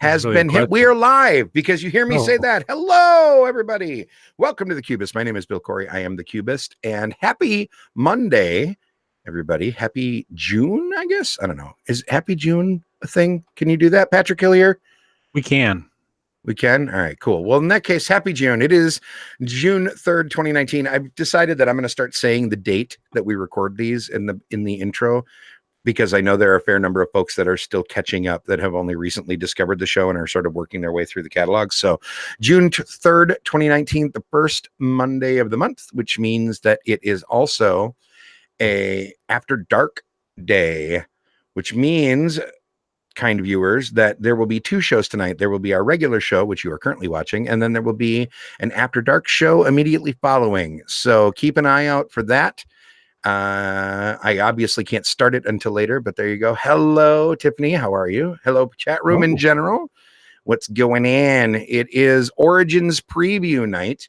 has been hit. We are live because you hear me say that. Hello, everybody. Welcome to the Cubist. My name is Bill Corey. I am the Cubist, and happy Monday, everybody. Happy June, I guess. I don't know. Is Happy June a thing? Can you do that, Patrick Hillier? We can. We can? All right, cool. Well, in that case, happy June. It is June 3rd, 2019. I've decided that I'm going to start saying the date that we record these in the intro, because I know there are a fair number of folks that are still catching up that have only recently discovered the show and are sort of working their way through the catalog. So June 3rd, 2019, the first Monday of the month, which means that it is also a after dark day, which means, kind viewers, that there will be two shows tonight. There will be our regular show, which you are currently watching, and then there will be an after dark show immediately following. So keep an eye out for that. I obviously can't start it until later, but there you go. Hello, Tiffany. How are you? Hello, chat room in general. What's going on? It is Origins preview night.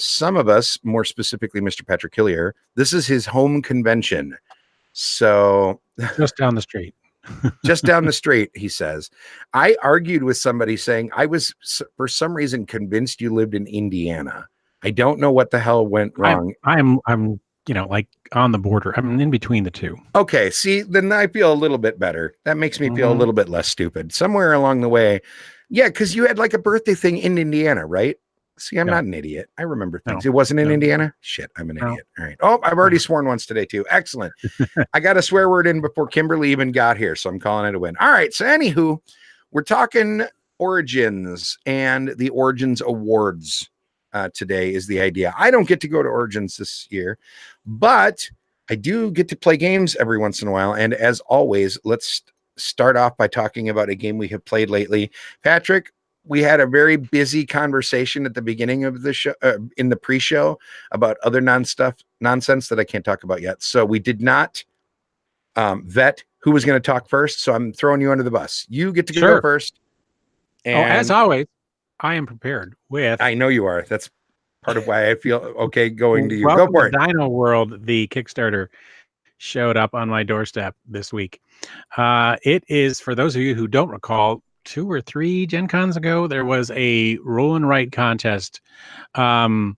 Some of us, more specifically, Mr. Patrick Hillier, this is his home convention. So just down the street. Just down the street, he says. I argued with somebody saying I was, for some reason, convinced you lived in Indiana. I don't know what the hell went wrong. I'm like on the border. I'm in between the two. Okay, see, then I feel a little bit better. That makes me feel a little bit less stupid. Somewhere along the way. Yeah, because you had like a birthday thing in Indiana, right? See, I'm not an idiot. I remember things. It wasn't in Indiana? Shit, I'm an idiot. All right. Oh, I've already sworn once today, too. Excellent. I got a swear word in before Kimberly even got here, so I'm calling it a win. All right, so anywho, we're talking Origins and the Origins Awards today is the idea. I don't get to go to Origins this year, but I do get to play games every once in a while. And as always, let's start off by talking about a game we have played lately. Patrick, we had a very busy conversation at the beginning of the show, in the pre-show, about other nonsense that I can't talk about yet. So we did not vet who was going to talk first. So I'm throwing you under the bus. You get to go first. And as always, I am prepared with. I know you are. That's part of why I feel okay going to you. Go for it. Dino World, the Kickstarter, showed up on my doorstep this week. It is, for those of you who don't recall, 2 or 3 Gen Cons ago, there was a roll and write contest as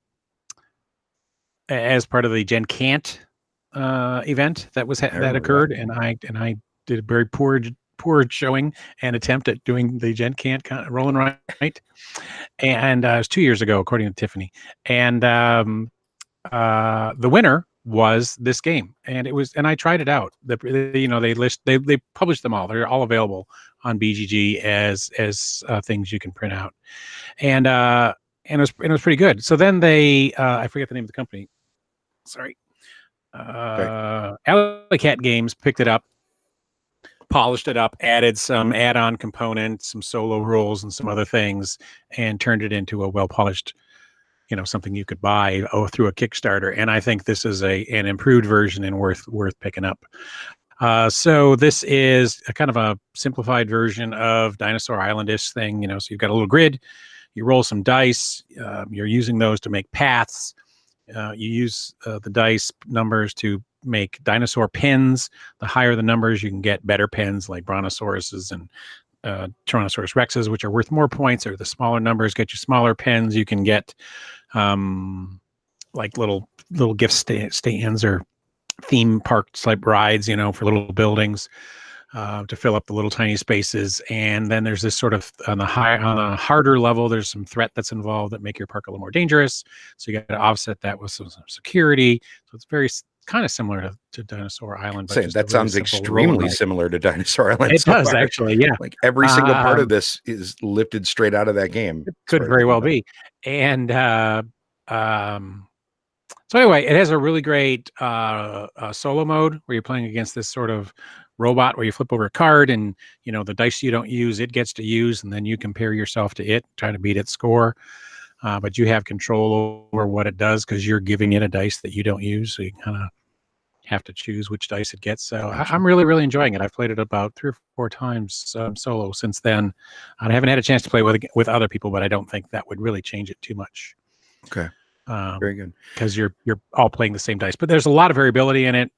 part of the Gen Can't event that was that occurred, and I did a very poor showing and attempt at doing the Gen Can't roll and write, and it was 2 years ago, according to Tiffany, and the winner was this game, and I tried it out. They published them all. They're all available on BGG as things you can print out, and it was pretty good. So then they I forget the name of the company. Sorry, Alley Cat Games picked it up, polished it up, added some add-on components, some solo rules, and some other things, and turned it into a well-polished, something you could buy through a Kickstarter. And I think this is an improved version and worth picking up. So this is a kind of a simplified version of Dinosaur Island-ish thing. So you've got a little grid, you roll some dice, you're using those to make paths. You use the dice numbers to make dinosaur pins. The higher the numbers, you can get better pins like Brontosauruses and Tyrannosaurus Rexes, which are worth more points, or the smaller numbers get you smaller pins. You can get like little gift stands or theme park type rides, for little buildings to fill up the little tiny spaces. And then there's this sort of on a harder level, there's some threat that's involved that make your park a little more dangerous. So you got to offset that with some security. So it's very kind of similar to Dinosaur Island. But that sounds extremely similar to Dinosaur Island. It does actually, yeah. Like every single part of this is lifted straight out of that game. It could very well be. And so anyway, it has a really great solo mode where you're playing against this sort of robot where you flip over a card, and the dice you don't use, it gets to use, and then you compare yourself to it, trying to beat its score. But you have control over what it does because you're giving it a dice that you don't use, so you kind of have to choose which dice it gets. So I'm really, really enjoying it. I've played it about 3 or 4 times solo since then. I haven't had a chance to play with other people, but I don't think that would really change it too much. Okay. Very good. Because you're all playing the same dice, but there's a lot of variability in it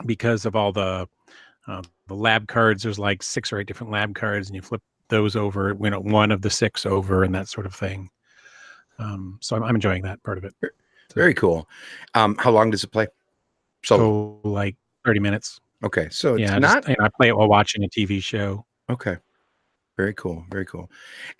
because of all the lab cards. There's like 6 or 8 different lab cards, and you flip those over, one of the 6 over and that sort of thing. So I'm enjoying that part of it. Very cool. How long does it play? Solo. So like 30 minutes. Okay, so it's Yeah, not. I play it while watching a TV show. Okay, very cool, very cool.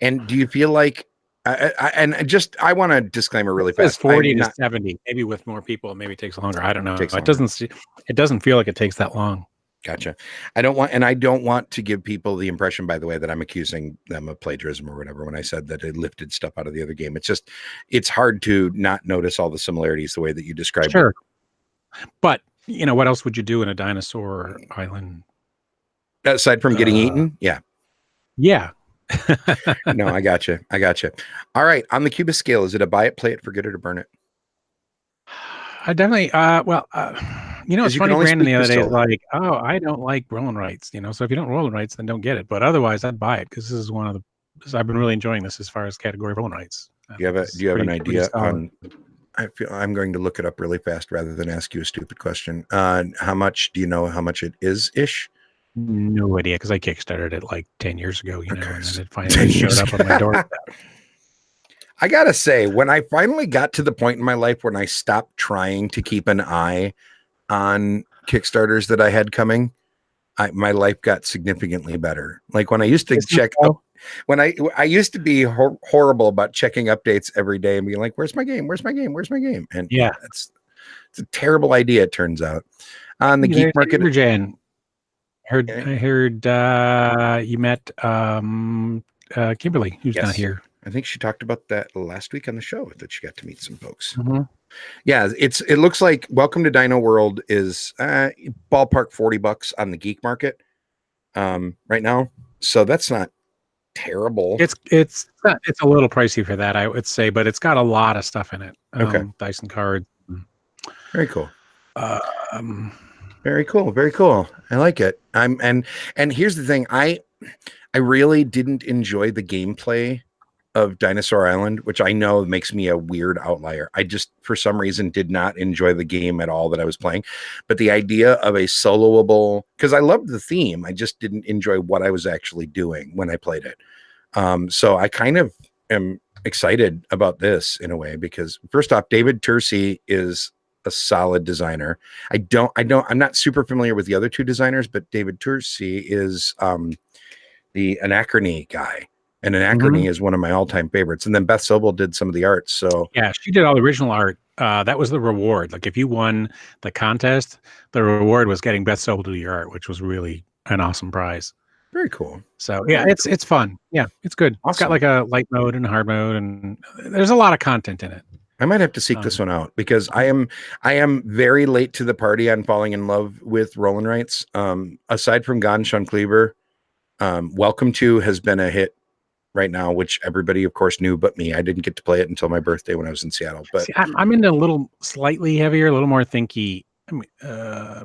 And do you feel like? I want to disclaimer really It says fast. 40 to 70, maybe with more people, maybe it takes longer. I don't know. Takes It longer. doesn't feel like it takes that long. Gotcha. I don't want to give people the impression, by the way, that I'm accusing them of plagiarism or whatever when I said that it lifted stuff out of the other game. It's just, it's hard to not notice all the similarities the way that you described it. Sure. But, what else would you do in a dinosaur island? Aside from getting eaten? Yeah. Yeah. No, I got you. All right. On the Cubist scale, is it a buy it, play it, forget it, or burn it? I definitely, it's funny, Brandon, the other day is like, oh, I don't like rolling rights, so if you don't roll rights, then don't get it. But otherwise, I'd buy it because this is I've been really enjoying this as far as category rolling rights. Do you have an idea on, I feel I'm going to look it up really fast rather than ask you a stupid question. How much, do you know how much it is ish? No idea, because I kickstarted it like 10 years ago, Okay. and then it finally showed up on my doorstep. I gotta say, when I finally got to the point in my life when I stopped trying to keep an eye on Kickstarters that I had coming, my life got significantly better. Like when I used to when I used to be horrible about checking updates every day and being like, "Where's my game? Where's my game? Where's my game?" And yeah, it's a terrible idea. It turns out on the geek market. Jan, I heard you met Kimberly, who's not here. I think she talked about that last week on the show, that she got to meet some folks. Mm-hmm. Yeah, it looks like Welcome to Dino World is ballpark $40 on the geek market right now. So that's not terrible. It's a little pricey for that, I would say, but it's got a lot of stuff in it. Okay. Dyson cards. Very cool. Very cool. Very cool. I like it. And here's the thing. I really didn't enjoy the gameplay of Dinosaur Island, which I know makes me a weird outlier. I just, for some reason, did not enjoy the game at all that I was playing. But the idea of a soloable, because I loved the theme, I just didn't enjoy what I was actually doing when I played it. So I kind of am excited about this in a way, because first off, David Turczi is a solid designer. I'm not super familiar with the other two designers, but David Turczi is the Anachrony guy. And Anachrony is one of my all-time favorites. And then Beth Sobel did some of the art. So yeah, she did all the original art. That was the reward. Like if you won the contest, the reward was getting Beth Sobel to do your art, which was really an awesome prize. Very cool. So yeah, it's fun. Yeah, it's good. Awesome. It's got like a light mode and a hard mode, and there's a lot of content in it. I might have to seek this one out, because I am very late to the party on falling in love with Roll 'n' Rights. Aside from Gone Sean Cleaver, Welcome to has been a hit right now, which everybody of course knew but me. I didn't get to play it until my birthday when I was in Seattle. But see, I'm into a little slightly heavier, a little more thinky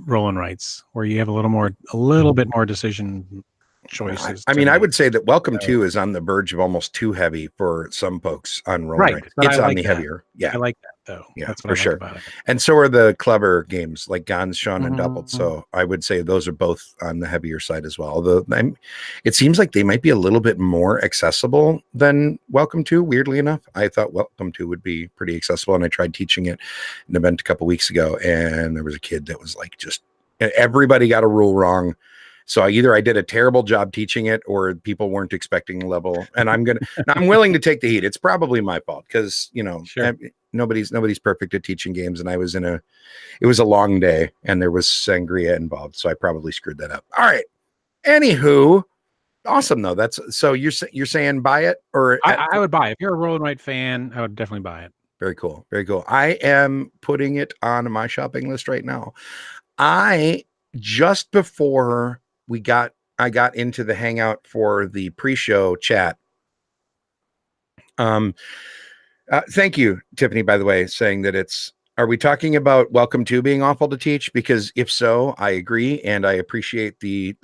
Roll 'n' Rights, where you have a little bit more decision choices. I mean, I would say that Welcome to is on the verge of almost too heavy for some folks on Roll 'n' Rights. It's on the heavier. Yeah, I like that though. Yeah, that's what for sure. about it. And so are the clever games like Gone, Sean, and Doubled. So I would say those are both on the heavier side as well. Although it seems like they might be a little bit more accessible than Welcome to. Weirdly enough, I thought Welcome to would be pretty accessible, and I tried teaching it in an event a couple weeks ago, and there was a kid that was like, just everybody got a rule wrong. So either I did a terrible job teaching it, or people weren't expecting the level. And I'm willing to take the heat. It's probably my fault, because sure. Nobody's perfect at teaching games, and I was it was a long day, and there was sangria involved, so I probably screwed that up. All right. Anywho, awesome though. So you're saying buy it, or I would buy it. If you're a Roll 'n' Right fan, I would definitely buy it. Very cool. Very cool. I am putting it on my shopping list right now. Just before I got into the Hangout for the pre-show chat. Thank you, Tiffany, by the way, saying that are we talking about Welcome to being awful to teach? Because if so, I agree, and I appreciate the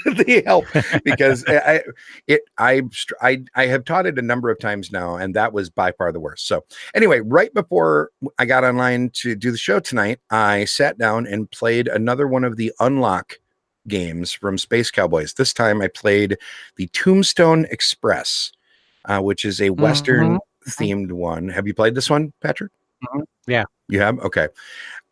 the help, because I have taught it a number of times now, and that was by far the worst. So anyway, right before I got online to do the show tonight, I sat down and played another one of the Unlock games from Space Cowboys. This time I played the Tombstone Express, which is a Western themed one. Have you played this one, Patrick? Yeah. You have? Okay.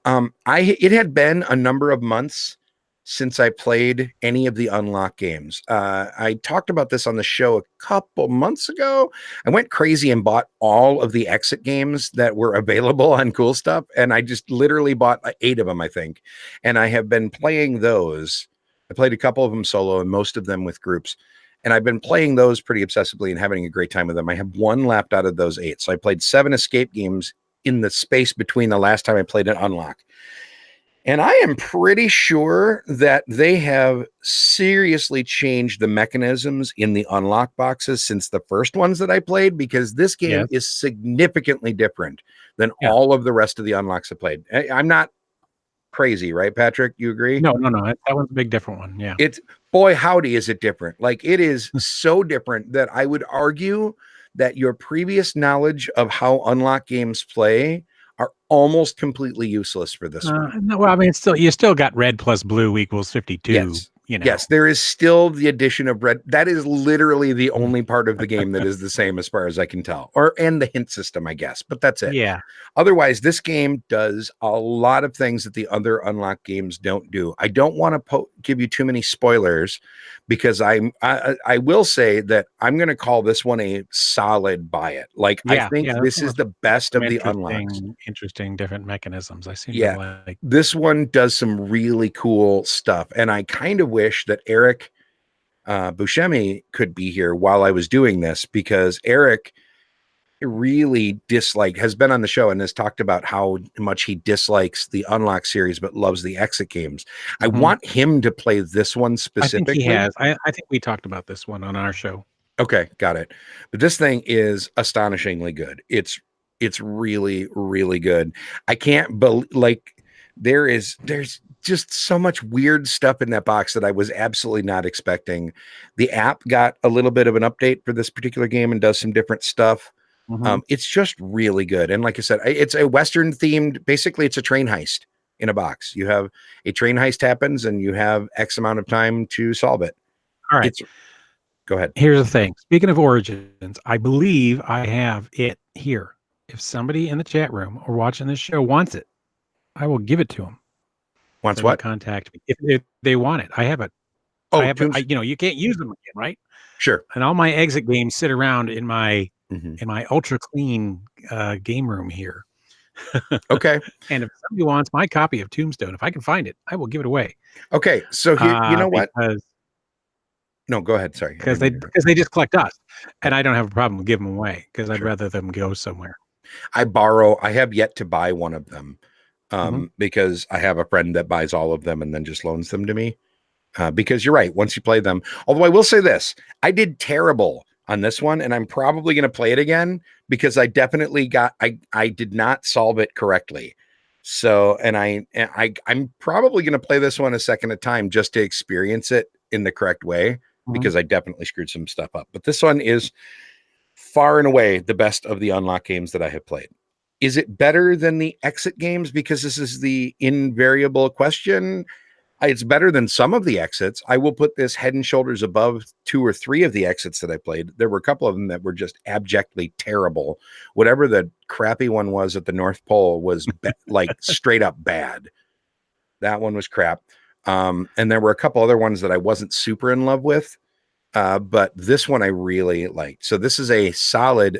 It had been a number of months since I played any of the unlock games. I talked about this on the show a couple months ago. I went crazy and bought all of the exit games that were available on Cool Stuff, and I just literally bought 8 of them, I think. And I have been playing those. I played a couple of them solo and most of them with groups. And I've been playing those pretty obsessively and having a great time with them. I have 1 left out of those 8. So I played 7 escape games in the space between the last time I played an unlock. And I am pretty sure that they have seriously changed the mechanisms in the unlock boxes since the first ones that I played, because this game is significantly different than all of the rest of the unlocks I played. I'm not crazy, right, Patrick? You agree? No. That one's a big different one. Yeah. It's, boy, howdy, is it different. Like, it is so different that I would argue that your previous knowledge of how unlock games play are almost completely useless for this one. No, well, I mean, you still got red plus blue equals 52. Yes. You know. Yes, there is still the addition of red. That is literally the only part of the game that is the same as far as I can tell. And the hint system, I guess, but that's it. Yeah. Otherwise, this game does a lot of things that the other unlock games don't do. I don't want to give you too many spoilers, because I will say that I'm going to call this one a solid buy it. Like, I think this is the best of the unlocks. Interesting different mechanisms. I seem to like. This one does some really cool stuff, and I kind of wish that Eric Buscemi could be here while I was doing this, because Eric really has been on the show and has talked about how much he dislikes the unlock series but loves the exit games. I want him to play this one specifically. I think he has. I think we talked about this one on our show. Okay, got it. But this thing is astonishingly good. It's really, really good. I can't believe, like, there's just so much weird stuff in that box that I was absolutely not expecting. The app got a little bit of an update for this particular game and does some different stuff. It's just really good. And like I said, it's a Western themed, basically it's a train heist in a box. You have a train heist happens and you have X amount of time to solve it. All right. Go ahead. Here's the thing. Speaking of Origins, I believe I have it here. If somebody in the chat room or watching this show wants it, I will give it to them. Wants what? Contact me if they want it. I have it. Oh, I have it. You can't use them again, right? Sure. And all my exit games sit around in my ultra clean game room here. Okay. And if somebody wants my copy of Tombstone, if I can find it, I will give it away. Okay. So here, you know what? No, go ahead. Sorry. Because they just collect us, and I don't have a problem with giving them away, because I'd rather them go somewhere. I have yet to buy one of them because I have a friend that buys all of them and then just loans them to me. Because you're right. Once you play them, although I will say this, I did terrible on this one, and I'm probably going to play it again because I definitely I did not solve it correctly. So, and I'm probably going to play this one a second time just to experience it in the correct way, because I definitely screwed some stuff up. But this one is far and away the best of the unlock games that I have played. Is it better than the exit games? Because this is the invariable question. It's better than some of the exits. I will put this head and shoulders above 2 or 3 of the exits that I played. There were a couple of them that were just abjectly terrible. Whatever the crappy one was at the North Pole was like straight up bad. That one was crap. And there were a couple other ones that I wasn't super in love with. But this one I really liked. So this is a solid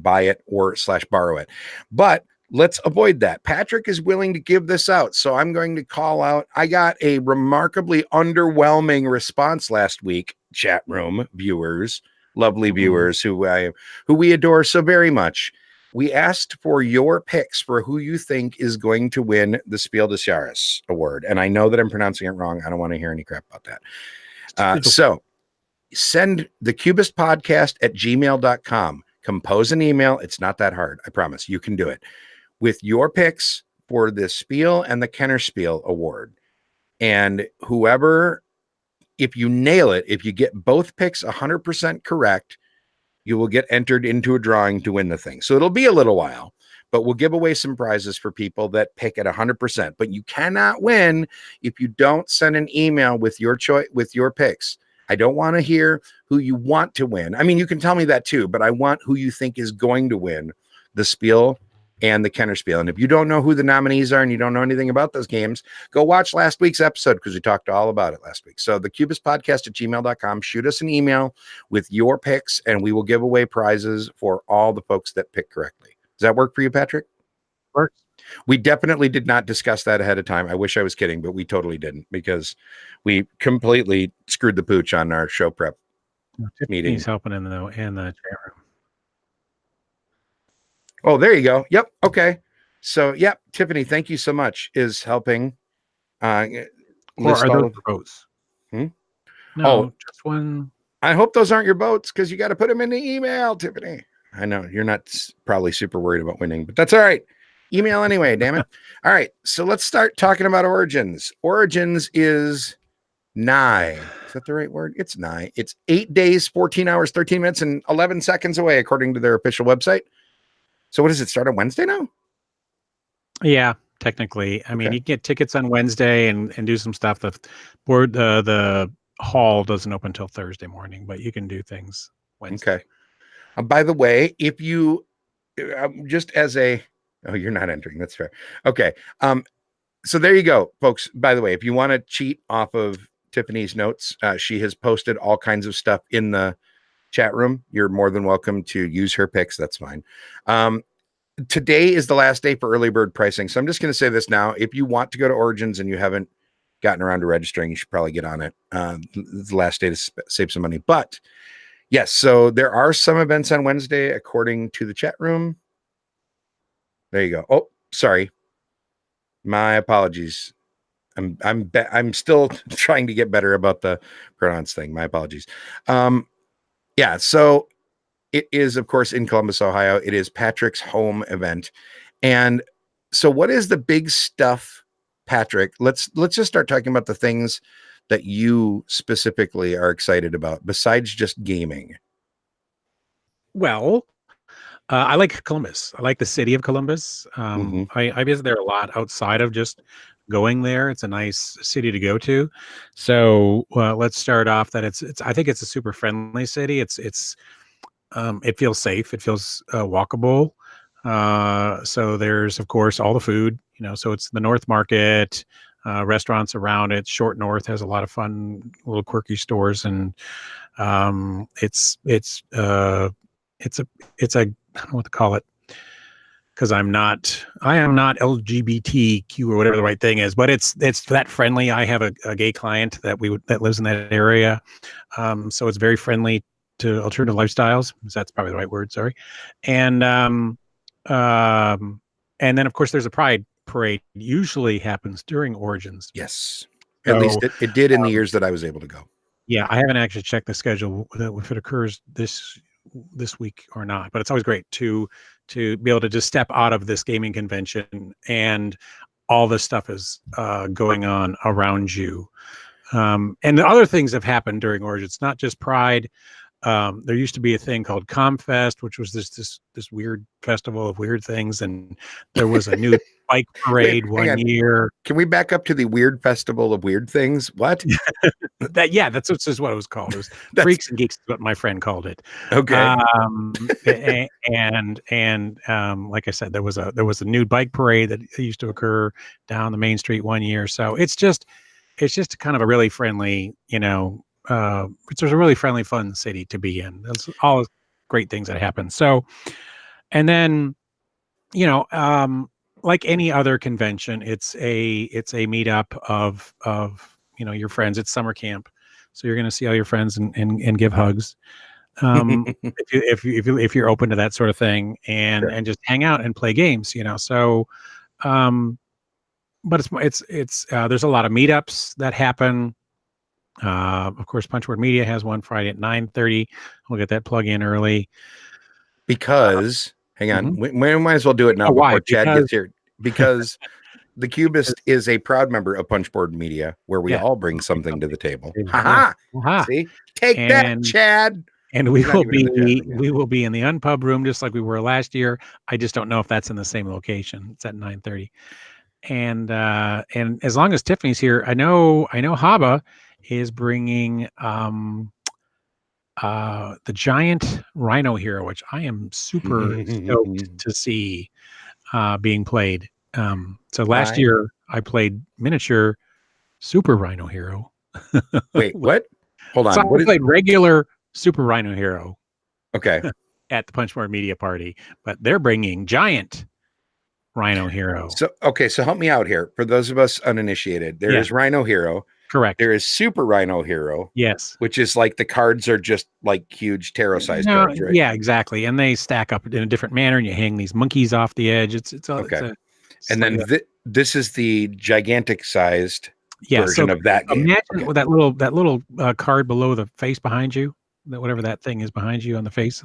buy it or / borrow it. But let's avoid that. Patrick is willing to give this out. So I'm going to call out. I got a remarkably underwhelming response last week, chat room viewers, lovely viewers who we adore so very much. We asked for your picks for who you think is going to win the Spiel des Jahres award. And I know that I'm pronouncing it wrong. I don't want to hear any crap about that. So send the Cubist podcast at gmail.com. Compose an email. It's not that hard. I promise you can do it with your picks for the Spiel and the Kenner Spiel award. And whoever, if you nail it, if you get both picks 100% correct, you will get entered into a drawing to win the thing. So it'll be a little while, but we'll give away some prizes for people that pick at 100%. But you cannot win if you don't send an email with your choice, with your picks. I don't want to hear who you want to win. I mean, you can tell me that too, but I want who you think is going to win the Spiel and the Kenner Spiel. And if you don't know who the nominees are and you don't know anything about those games, go watch last week's episode because we talked all about it last week. So the Cubist podcast at gmail.com, shoot us an email with your picks and we will give away prizes for all the folks that pick correctly. Does that work for you, Patrick? Works. We definitely did not discuss that ahead of time. I wish I was kidding, but we totally didn't because we completely screwed the pooch on our show prep meeting. He's helping in the chat room. Oh, there you go. Yep. Okay. So, yep. Tiffany, thank you so much. Is helping. Or are those votes? No, just one. I hope those aren't your votes because you got to put them in the email, Tiffany. I know you're not probably super worried about winning, but that's all right. Email anyway, damn it. All right. So let's start talking about Origins. Origins is nigh. Is that the right word? It's nigh. It's 8 days, 14 hours, 13 minutes, and 11 seconds away, according to their official website. So what does it start on Wednesday now? Yeah, technically. I mean, you can get tickets on Wednesday and do some stuff. The hall doesn't open until Thursday morning, but you can do things Wednesday. Okay. By the way, if you just as a you're not entering. That's fair. Okay. So there you go, folks. By the way, if you want to cheat off of Tiffany's notes, she has posted all kinds of stuff in the chat room. You're more than welcome to use her picks. That's fine. Today is the last day for early bird pricing. So I'm just going to say this now. If you want to go to Origins and you haven't gotten around to registering, you should probably get on it. It's the last day to save some money. But yes, so there are some events on Wednesday, according to the chat room. There you go. Oh, sorry. My apologies. I'm still trying to get better about the pronouns thing. My apologies. Yeah, so it is, of course, in Columbus, Ohio. It is Patrick's home event. And so what is the big stuff, Patrick? Let's just start talking about the things that you specifically are excited about besides just gaming. Well, I like Columbus. I like the city of Columbus. I visit there a lot outside of just going there. It's a nice city to go to. So let's start off that it's. I think it's a super friendly city. It feels safe. It feels walkable. So there's of course all the food. So it's the North Market, restaurants around it. Short North has a lot of fun little quirky stores, and it's a I don't know what to call it because I am not LGBTQ or whatever the right thing is, but it's that friendly. I have a gay client that lives in that area, so it's very friendly to alternative lifestyles. That's probably the right word. Sorry, and then of course there's a pride parade. Usually happens during Origins. Yes, at least it did in the years that I was able to go. Yeah, I haven't actually checked the schedule if it occurs this week or not, but it's always great to be able to just step out of this gaming convention and all this stuff is going on around you. And the other things have happened during Origins, not just Pride. There used to be a thing called Cometh, which was this weird festival of weird things, and there was a new bike parade one year. Can we back up to the weird festival of weird things? What? That's what it was called. It was Freaks and Geeks is what my friend called it. Okay. And like I said, there was a nude bike parade that used to occur down the main street one year. So it's just kind of a really friendly, it's a really friendly, fun city to be in. That's all great things that happen. So, and then, like any other convention, it's a meetup of your friends. It's summer camp, so you're going to see all your friends and give hugs. If you're open to that sort of thing and just hang out and play games, So, but it's there's a lot of meetups that happen. Of course, Punchboard Media has one Friday at 9:30. We'll get that plug in early. Because hang on, we might as well do it now before Chad gets here. Because the Cubist is a proud member of Punchboard Media, where we all bring something to the table. Ha ha! See, take that, Chad. And we He's not will even in the chat be room yet. we will be in the Unpub room just like we were last year. I just don't know if that's in the same location. It's at 9:30. And as long as Tiffany's here, I know Haba is bringing the giant rhino hero, which I am super stoked to see being played. So last year I played miniature super rhino hero. Wait, what? Hold So on. I played regular super rhino hero Okay. at the Punchboard Media Party, but they're bringing giant rhino hero. So help me out here. For those of us uninitiated, there is Rhino Hero. Correct. There is Super Rhino Hero. Yes. Which is like the cards are just like huge tarot-sized cards, right? Yeah, exactly. And they stack up in a different manner, and you hang these monkeys off the edge. Okay. And then this is the gigantic sized version of that game. Imagine with that little card below the face behind you, that whatever that thing is behind you on the face.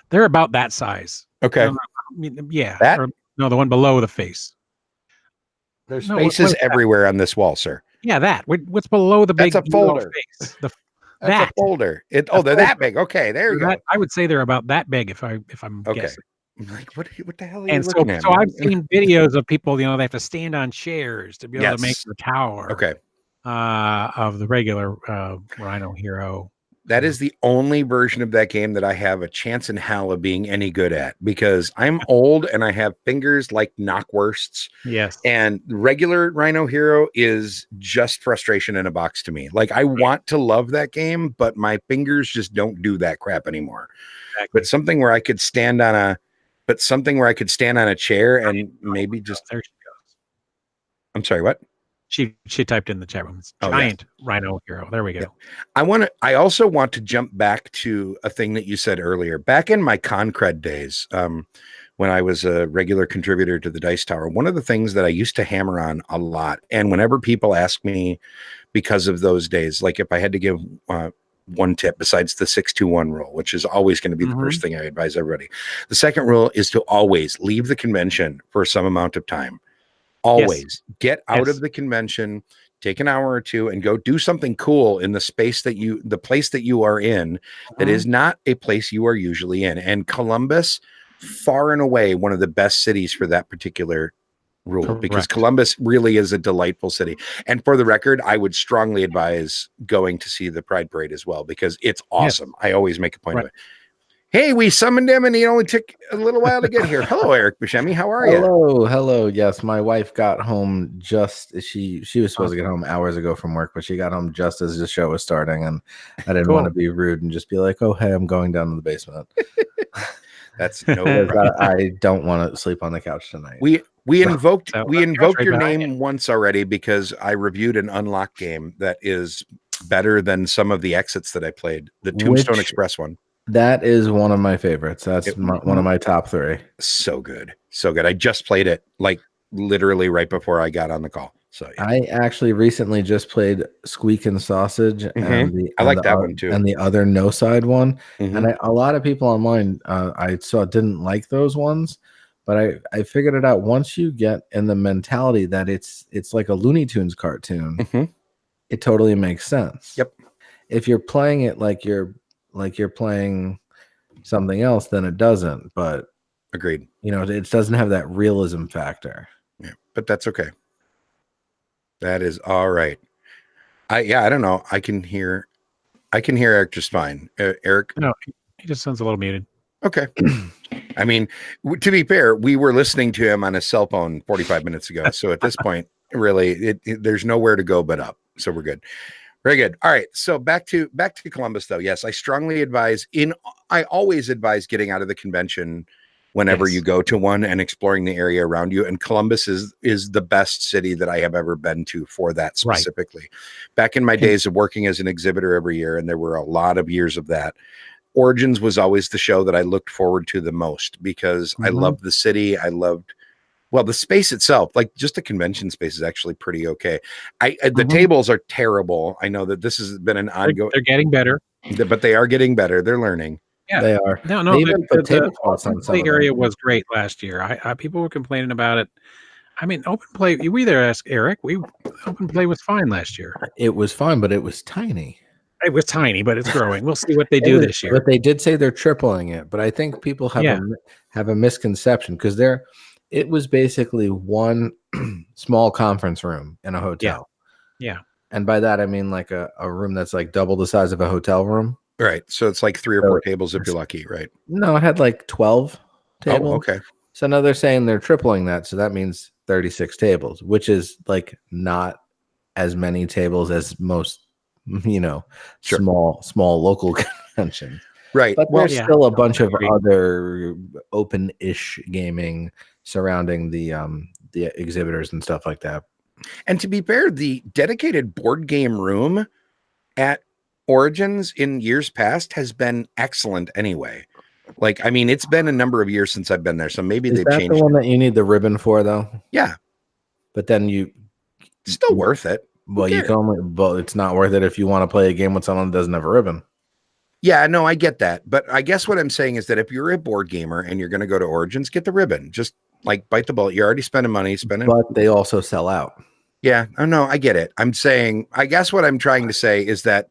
They're about that size. Okay. Yeah. That? Or, no, the one below the face. There's spaces everywhere on this wall, sir. Yeah, that. What's below the big That's a folder. face? That's a folder. They're that big. Okay, there you go. I would say they're about that big if I'm guessing. I'm like, what the hell are you looking at? So I've seen videos of people, they have to stand on chairs to be able to make the tower. Okay. Of the regular Rhino Hero. That is the only version of that game that I have a chance in hell of being any good at, because I'm old and I have fingers like knockwursts. Yes. And regular Rhino Hero is just frustration in a box to me. Like, I want to love that game, but my fingers just don't do that crap anymore. Exactly. But something where I could stand on a chair and maybe just. There she goes. I'm sorry, what? She typed in the chat room. It's giant Rhino Hero. There we go. Yeah. I also want to jump back to a thing that you said earlier. Back in my Concred days, when I was a regular contributor to the Dice Tower, one of the things that I used to hammer on a lot, and whenever people ask me because of those days, like if I had to give one tip besides the 6-2-1 rule, which is always going to be the first thing I advise everybody. The second rule is to always leave the convention for some amount of time. Always get out of the convention, take an hour or two and go do something cool in the place that you are in that is not a place you are usually in. And Columbus, far and away, one of the best cities for that particular rule. Because Columbus really is a delightful city. And for the record, I would strongly advise going to see the Pride Parade as well, because it's awesome. I always make a point of it. Hey, we summoned him and he only took a little while to get here. Hello, Eric Buscemi. How are you? Hello. Yes, my wife got home she was supposed to get home hours ago from work, but she got home just as the show was starting, and I didn't want to be rude and just be like, "Oh, hey, I'm going down to the basement." That's no problem. I don't want to sleep on the couch tonight. We invoked your name once already, because I reviewed an unlocked game that is better than some of the exits that I played. The Tombstone Express one. That is one of my favorites. That's one of my top 3. So good. I just played it like literally right before I got on the call. So I actually recently just played Squeak and Sausage. And I like that one too. And the other No Side one. And a lot of people online I saw didn't like those ones, but I figured it out. Once you get in the mentality that it's like a Looney Tunes cartoon, it totally makes sense. Yep. If you're playing it like you're playing something else, then it doesn't. But agreed. It doesn't have that realism factor. Yeah, but that's okay. That is all right. I don't know. I can hear Eric just fine. Eric? No, he just sounds a little muted. Okay. I mean, to be fair, we were listening to him on his cell phone 45 minutes ago. So at this point, really, there's nowhere to go but up. So we're good. Very good. All right. So back to Columbus, though. Yes, I strongly advise I always advise getting out of the convention whenever you go to one and exploring the area around you. And Columbus is the best city that I have ever been to for that specifically. Back in my days of working as an exhibitor every year, and there were a lot of years of that, Origins was always the show that I looked forward to the most, because I loved the city. I loved the space itself. Like, just the convention space is actually pretty okay. The tables are terrible. I know that this has been an ongoing. They're getting better, but they are getting better. They're learning. Yeah, they are. No, the area was great last year. People were complaining about it. I mean, open play. You either ask Eric. Open play was fine last year. It was fine, but it was tiny. It was tiny, but it's growing. We'll see what they do this year. But they did say they're tripling it. But I think people have a misconception because it was basically one small conference room in a hotel. Yeah. And by that I mean like a room that's like double the size of a hotel room. Right. So it's like 3 or 4 tables if you're lucky, right? No, it had like 12 tables. Oh, okay. So now they're saying they're tripling that. So that means 36 tables, which is like not as many tables as most, small local conventions. Right. But Well, there's still a bunch of other open-ish gaming surrounding the exhibitors and stuff like that. And to be fair, the dedicated board game room at Origins in years past has been excellent anyway. Like, I mean, it's been a number of years since I've been there, so maybe they've changed. Is that the one that you need the ribbon for, though? Yeah. But then still worth it. Well, you can only, but it's not worth it if you want to play a game with someone that doesn't have a ribbon. Yeah, no, I get that. But I guess what I'm saying is that if you're a board gamer and you're going to go to Origins, get the ribbon. Just like bite the bullet. You're already spending money. But they also sell out. Yeah. Oh, no, I get it. I'm saying, I guess what I'm trying to say is that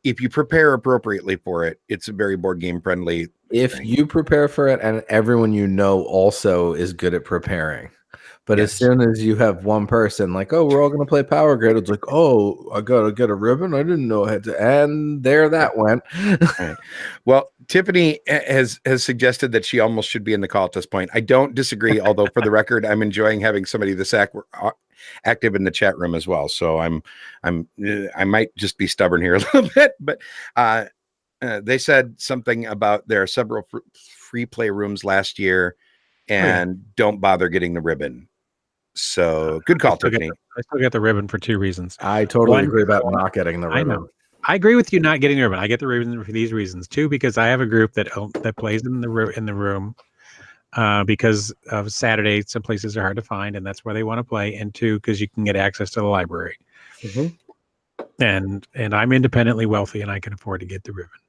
if you prepare appropriately for it, it's a very board game friendly. If you prepare for it and everyone you know also is good at preparing. But as soon as you have one person like, oh, we're all going to play Power Grid, it's like, oh, I got to get a ribbon. I didn't know I had to. And there that went. Right. Well, Tiffany has suggested that she almost should be in the call at this point. I don't disagree, although for the record, I'm enjoying having somebody this active in the chat room as well. So I might just be stubborn here a little bit, but they said something about there are several free play rooms last year and don't bother getting the ribbon. So good call, Tiffany. I still get the ribbon for 2 reasons. I totally agree about not getting the ribbon. I know. I agree with you not getting the ribbon. I get the ribbon for these reasons. 2, because I have a group that plays in the room because of Saturday. Some places are hard to find, and that's where they want to play. And 2, because you can get access to the library. Mm-hmm. And I'm independently wealthy, and I can afford to get the ribbon.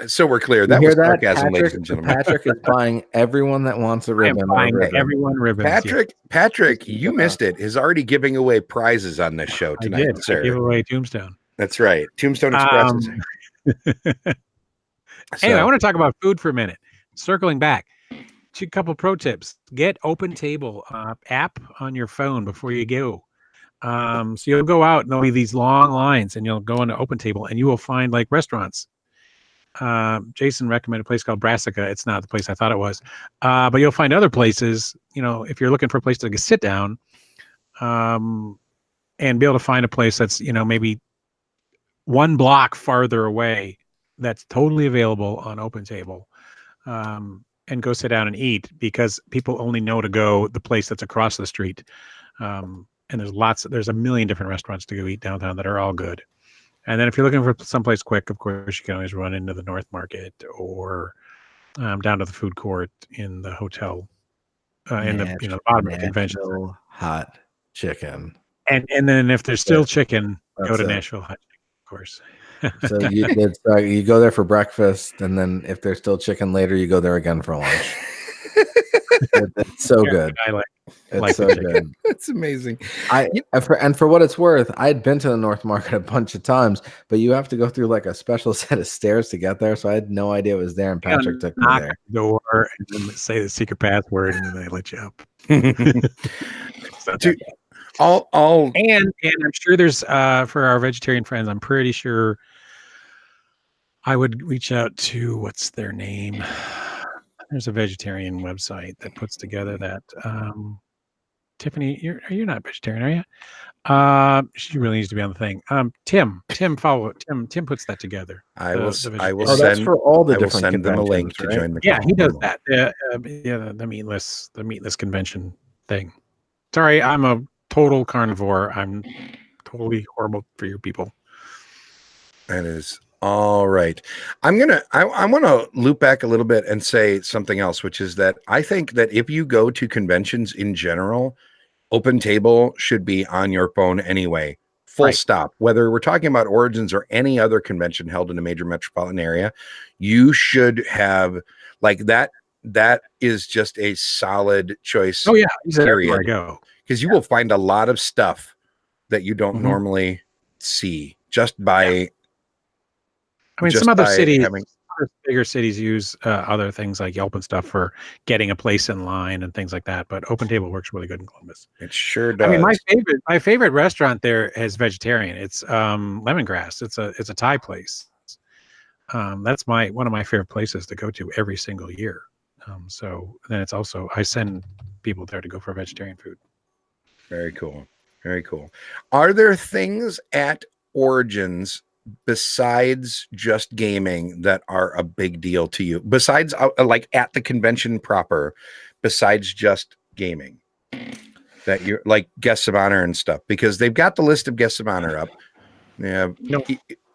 So we're clear. That was sarcasm, ladies and gentlemen. Patrick is buying everyone that wants a ribbon. Everyone ribbons. Patrick, you missed it. Is already giving away prizes on this show tonight. I did. Sir. I give away Tombstone. That's right. Tombstone Express. Anyway, I want to talk about food for a minute. Circling back, a couple pro tips. Get Open Table app on your phone before you go. So you'll go out and there'll be these long lines, and you'll go into Open Table and you will find like restaurants. Jason recommended a place called Brassica. It's not the place I thought it was, but you'll find other places. If you're looking for a place to sit down, and be able to find a place that's maybe 1 block farther away, that's totally available on Open Table, and go sit down and eat, because people only know to go the place that's across the street. And there's a million different restaurants to go eat downtown that are all good. And then if you're looking for someplace quick, of course, you can always run into the North Market or down to the food court in the hotel, in the bottom of the convention. Hot chicken. And then if there's still chicken, go to Nashville Hot Chicken, of course. So you go there for breakfast, and then if there's still chicken later, you go there again for lunch. It's so good. It's so good. That's amazing. For what it's worth, I'd been to the North Market a bunch of times, but you have to go through like a special set of stairs to get there. So I had no idea it was there, and Patrick took me there. The door and then say the secret password, and then they let you up. And I'm sure there's for our vegetarian friends, I'm pretty sure I would reach out to, what's their name? There's a vegetarian website that puts together that. Tiffany, you're not vegetarian, are you? She really needs to be on the thing. Tim puts that together. I will send. That's for all the different send them a link to join the. Yeah, he does that. The meatless convention thing. Sorry, I'm a total carnivore. I'm totally horrible for you people. That is all right. I want to loop back a little bit and say something else, which is that I think that if you go to conventions in general, Open Table should be on your phone anyway. Full stop. Whether we're talking about Origins or any other convention held in a major metropolitan area, you should have like that. That is just a solid choice. Oh yeah, period. Because you will find a lot of stuff that you don't normally see. just by. I mean, just some other by cities, having- other bigger cities use other things like Yelp and stuff for getting a place in line and things like that. But OpenTable works really good in Columbus. It sure does. I mean, my favorite restaurant there is vegetarian. It's Lemongrass. It's a Thai place. That's one of my favorite places to go to every single year. So then it's also I send people there to go for vegetarian food. Very cool. Very cool. Are there things at Origins besides just gaming that are a big deal to you? Besides, like at the convention proper, besides just gaming, that you're like guests of honor and stuff? Because they've got the list of guests of honor up. Yeah. No.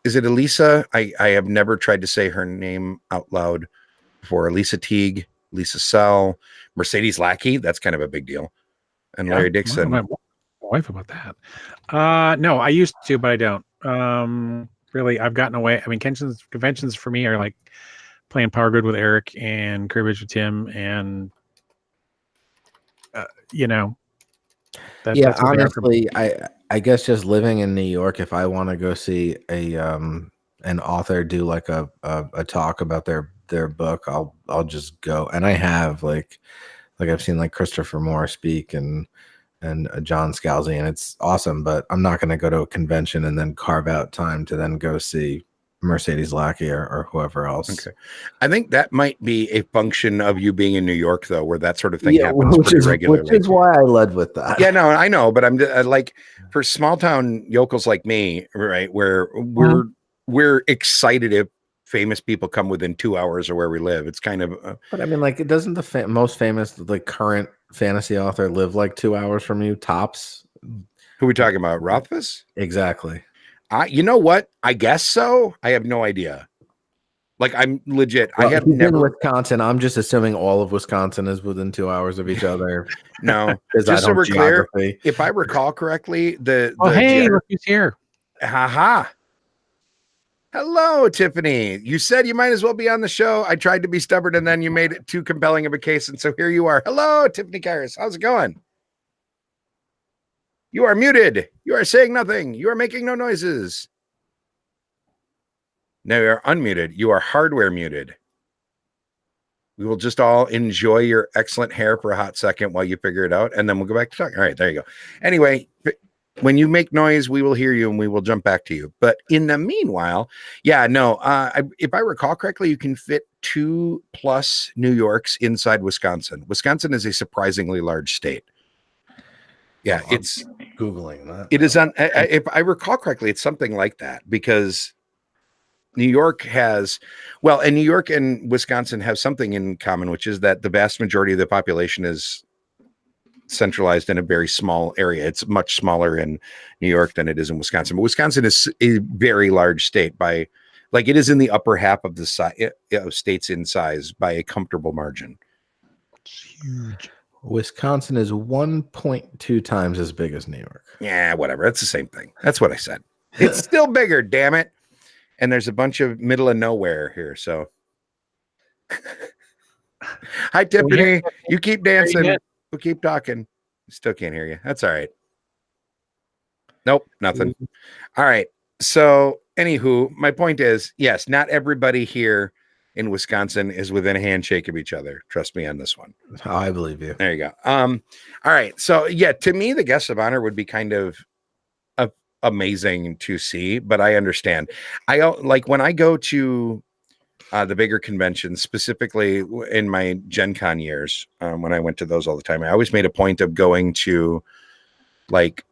Is it Elisa? I have never tried to say her name out loud before. Elisa Teague, Lisa Sell, Mercedes Lackey. That's kind of a big deal. And Larry Dixon. My wife about that. No, I used to, but I don't. Really, I've gotten away. I mean, conventions for me are like playing Power Grid with Eric and Cribbage with Tim, and yeah, honestly, I guess just living in New York, if I want to go see an author do like a talk about their book, I'll just go. And I have like I've seen like Christopher Moore speak and John Scalzi, and it's awesome. But I'm not going to go to a convention and then carve out time to then go see Mercedes Lackey or whoever else. Okay, I think that might be a function of you being in New York, though, where that sort of thing happens pretty regularly. Which is why I led with that. Yeah, no, I know, but I'm like for small town yokels like me, right? Where we're excited if famous people come within 2 hours of where we live. It's kind of. But I mean, like, doesn't the most famous, like, current fantasy author live like 2 hours from you tops? Who are we talking about? Rothfuss? Exactly. You know what? I guess so. I have no idea. Like, I'm legit. Well, I have never never. in Wisconsin. I'm just assuming all of Wisconsin is within 2 hours of each other. No, just so we're clear, if I recall correctly, hey, look who's here. Haha. Hello, Tiffany. You said you might as well be on the show. I tried to be stubborn, and then you made it too compelling of a case, and so here you are. Hello, Tiffany Kairos. How's it going? You are muted. You are saying nothing. You are making no noises. No, you're unmuted. You are hardware muted. We will just all enjoy your excellent hair for a hot second while you figure it out, and then we'll go back to talking. All right, there you go. Anyway, when you make noise, we will hear you, and we will jump back to you. But in the meanwhile, yeah, no, if I recall correctly, you can fit 2+ New Yorks inside Wisconsin. Wisconsin is a surprisingly large state. Yeah, it's Googling that. It is on. If I recall correctly, it's something like that because New York has, well, and New York and Wisconsin have something in common, which is that the vast majority of the population is centralized in a very small area. It's much smaller in New York than it is in Wisconsin. But Wisconsin is a very large state by, like, it is in the upper half of the states in size by a comfortable margin. It's huge. Wisconsin is 1.2 times as big as New York. Yeah, whatever. It's the same thing. That's what I said. It's still bigger, damn it. And there's a bunch of middle of nowhere here. So, hi, Tiffany. You keep dancing. We'll keep talking. Still can't hear you. That's all right. Nope, nothing. All right. So, anywho, my point is, yes, not everybody here in Wisconsin is within a handshake of each other. Trust me on this one. Oh, I believe you. There you go. All right. So, yeah, to me, the guest of honor would be kind of amazing to see, but I understand. I like when I go to the bigger conventions, specifically in my Gen Con years, when I went to those all the time, I always made a point of going to like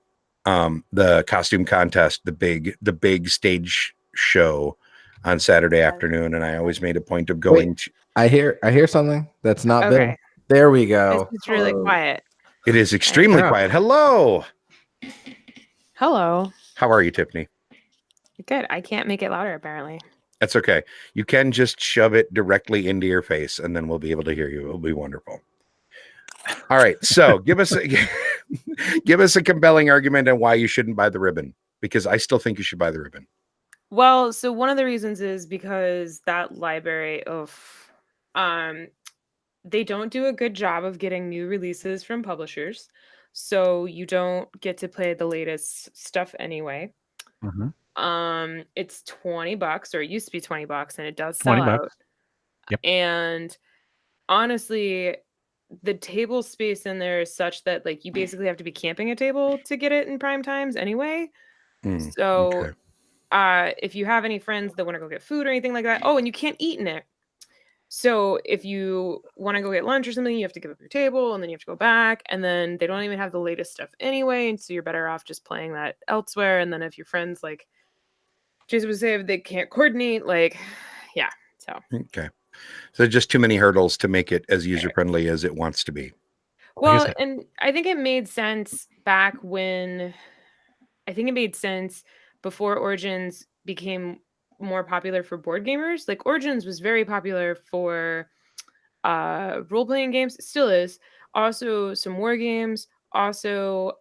the costume contest, the big stage show on Saturday afternoon, and I always made a point of going to. I hear something that's not Okay. big. There we go. It's really quiet. It is extremely quiet. Hello. Hello. How are you, Tiffany? Good. I can't make it louder, apparently. That's okay. You can just shove it directly into your face, and then we'll be able to hear you. It'll be wonderful. All right. So give us a compelling argument on why you shouldn't buy the ribbon, because I still think you should buy the ribbon. Well, so one of the reasons is because that library they don't do a good job of getting new releases from publishers. So you don't get to play the latest stuff anyway. Mm-hmm. It's $20, or it used to be $20, and it does 20 sell out. bucks. Yep. And honestly, the table space in there is such that like you basically have to be camping a table to get it in prime times anyway. So Okay. if you have any friends that want to go get food or anything like that, oh, and you can't eat in it. So if you want to go get lunch or something, you have to give up your table and then you have to go back, and then they don't even have the latest stuff anyway, and so you're better off just playing that elsewhere. And then if your friends, like Jason would say, if they can't coordinate, like, yeah. So Okay. So just too many hurdles to make it as user friendly as it wants to be. well, and I think it made sense back when I think it made sense before Origins became more popular for board gamers. Like Origins was very popular for role-playing games. It still is. Also some war games. Also,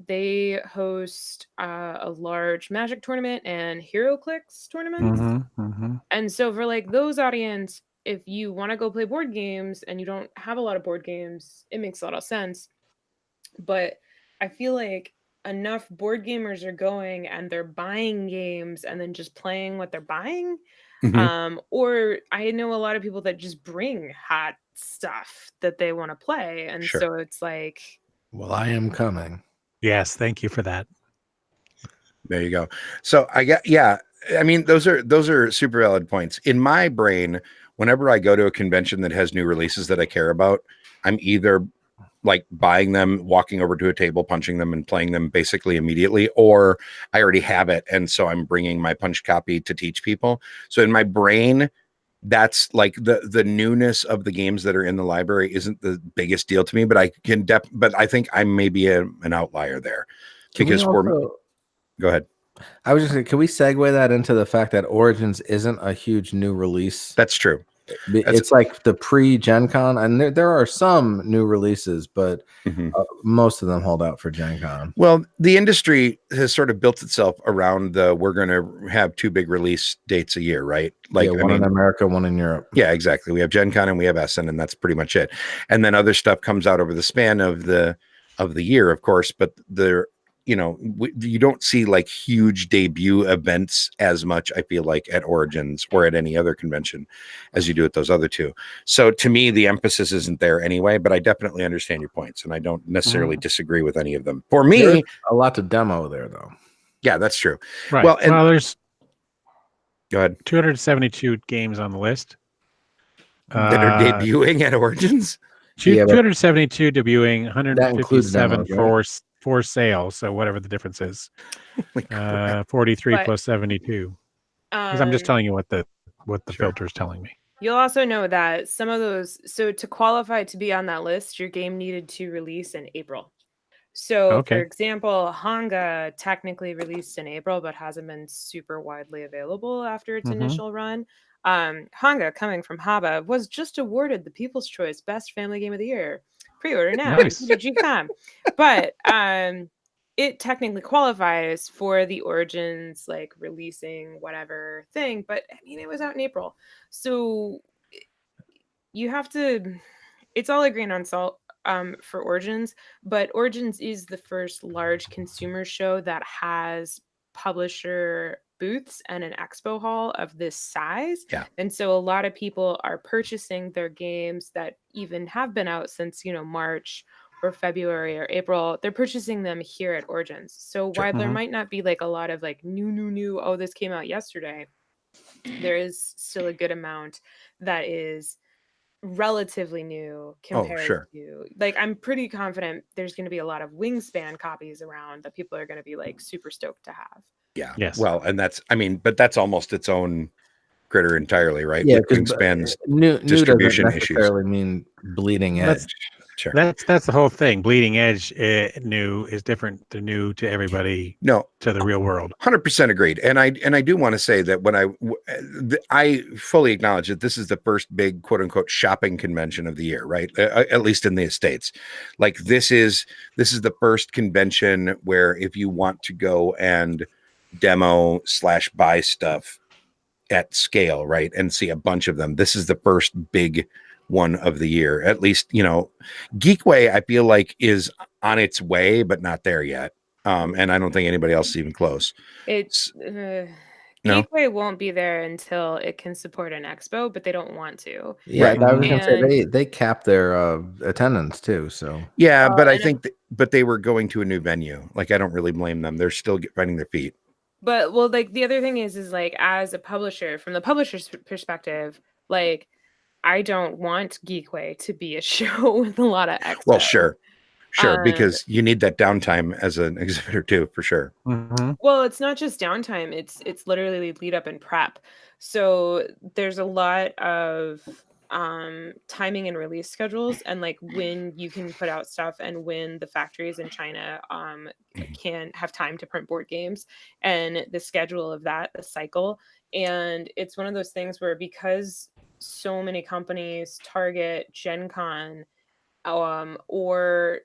they host a large Magic tournament and Hero Clicks tournaments. And so for like those audience, if you want to go play board games and you don't have a lot of board games, it makes a lot of sense. But I feel like enough board gamers are going and they're buying games and then just playing what they're buying. Or I know a lot of people that just bring hot stuff that they want to play. And Sure. so it's like, Well, I am coming. Yes, thank you for that. There you go. So I mean, those are super valid points. In my brain, whenever I go to a convention that has new releases that I care about, I'm either like buying them, walking over to a table, punching them, and playing them basically immediately, or I already have it, and so I'm bringing my punch copy to teach people. So in my brain, that's like the newness of the games that are in the library isn't the biggest deal to me, but but I think I may be an outlier there. Because go ahead. I was just saying, can we segue that into the fact that Origins isn't a huge new release? That's true. It's like the pre-Gen Con, and there are some new releases, but most of them hold out for Gen Con. Well, the industry has sort of built itself around we're going to have 2 big release dates a year, right? Like one in America, one in Europe. Yeah, exactly. We have Gen Con and we have Essen, and that's pretty much it. And then other stuff comes out over the span of the year, of course, but you don't see like huge debut events as much, I feel like, at Origins or at any other convention as you do at those other 2. So to me, the emphasis isn't there anyway, but I definitely understand your points and I don't necessarily disagree with any of them. For me, there's a lot to demo there though. Yeah, that's true. Right. Well, there's go ahead. 272 games on the list that are debuting at Origins. 272 debuting, 157 demos, for sale. So whatever the difference is, 43 plus 72. Because I'm just telling you what the filter is telling me. You'll also know that some of those, so to qualify to be on that list, your game needed to release in April. So for example, Hanga technically released in April, but hasn't been super widely available after its initial run. Hanga, coming from Haba, was just awarded the People's Choice Best Family Game of the Year. Pre-order now. Nice. But it technically qualifies for the Origins, like releasing whatever thing. But I mean, it was out in April, so you have to. It's all a grain on salt for Origins, but Origins is the first large consumer show that has publisher booths and an expo hall of this size. Yeah. And so a lot of people are purchasing their games that even have been out since, March or February or April. They're purchasing them here at Origins. So while there might not be like a lot of like new, oh, this came out yesterday, there is still a good amount that is relatively new compared to, like, I'm pretty confident there's going to be a lot of Wingspan copies around that people are going to be like super stoked to have. Yeah. Yes. Well, and but that's almost its own critter entirely, right? Yeah, Wingspan's new distribution doesn't issues. necessarily mean bleeding edge. Sure. That's the whole thing. Bleeding edge new is different to new to everybody. No, to the real world. 100% agreed. And I do want to say that when I fully acknowledge that this is the first big quote unquote shopping convention of the year, right? At least in the States. Like this is the first convention where if you want to go and demo / buy stuff at scale, right, and see a bunch of them, this is the first big one of the year. At least, Geekway, I feel like, is on its way, but not there yet. And I don't think anybody else is even close. It's No? Geekway won't be there until it can support an expo, but they don't want to. Yeah, Right. I was gonna say And they cap their attendance too. So Yeah, but I and think but they were going to a new venue. Like, I don't really blame them. They're still finding their feet. But well, like the other thing is like as a publisher, from the publisher's perspective, like I don't want Geekway to be a show with a lot of expo. Well, sure, Uh, because you need that downtime as an exhibitor too, for sure. Well, it's not just downtime; it's literally lead up and prep. So there's a lot of timing and release schedules, and like when you can put out stuff, and when the factories in China can have time to print board games, and the schedule of that, the cycle. And it's one of those things where, because so many companies target Gen Con, or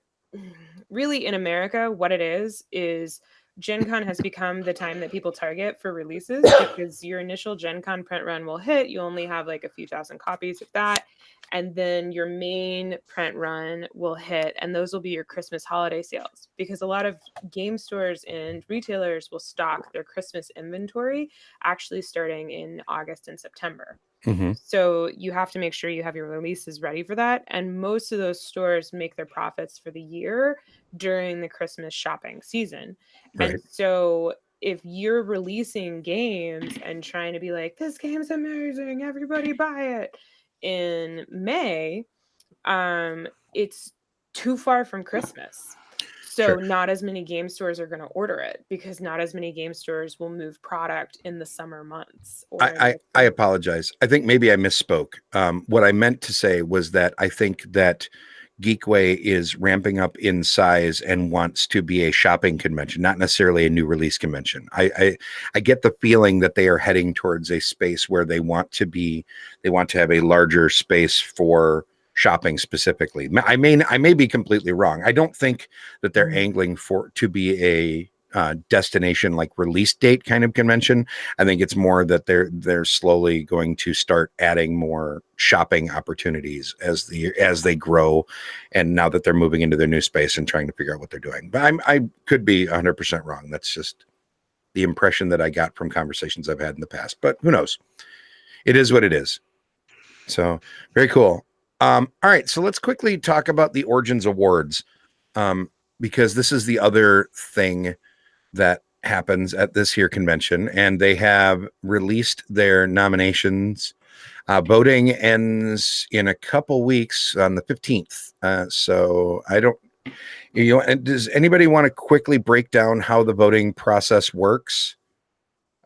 really in America, what it is Gen Con has become the time that people target for releases, because your initial Gen Con print run will hit. You only have like a few thousand copies of that. And then your main print run will hit, and those will be your Christmas holiday sales, because a lot of game stores and retailers will stock their Christmas inventory actually starting in August and September. Mhm. So you have to make sure you have your releases ready for that. And most of those stores make their profits for the year during the Christmas shopping season. Right. And so if you're releasing games and trying to be like, this game's amazing, everybody buy it in May, it's too far from Christmas. So Sure. not as many game stores are going to order it, because not as many game stores will move product in the summer months. Or I apologize. I think maybe I misspoke. What I meant to say was that I think that Geekway is ramping up in size and wants to be a shopping convention, not necessarily a new release convention. I get the feeling that they are heading towards a space where they want to have a larger space for shopping specifically. I may be completely wrong. I don't think that they're angling to be a destination like release date kind of convention. I think it's more that they're slowly going to start adding more shopping opportunities as they grow, and now that they're moving into their new space and trying to figure out what they're doing. But I could be 100% wrong. That's just the impression that I got from conversations I've had in the past. But who knows? It is what it is. So very cool. All right, so let's quickly talk about the Origins Awards, because this is the other thing that happens at this here convention, and they have released their nominations. Voting ends in a couple weeks on the 15th. So I don't, does anybody want to quickly break down how the voting process works?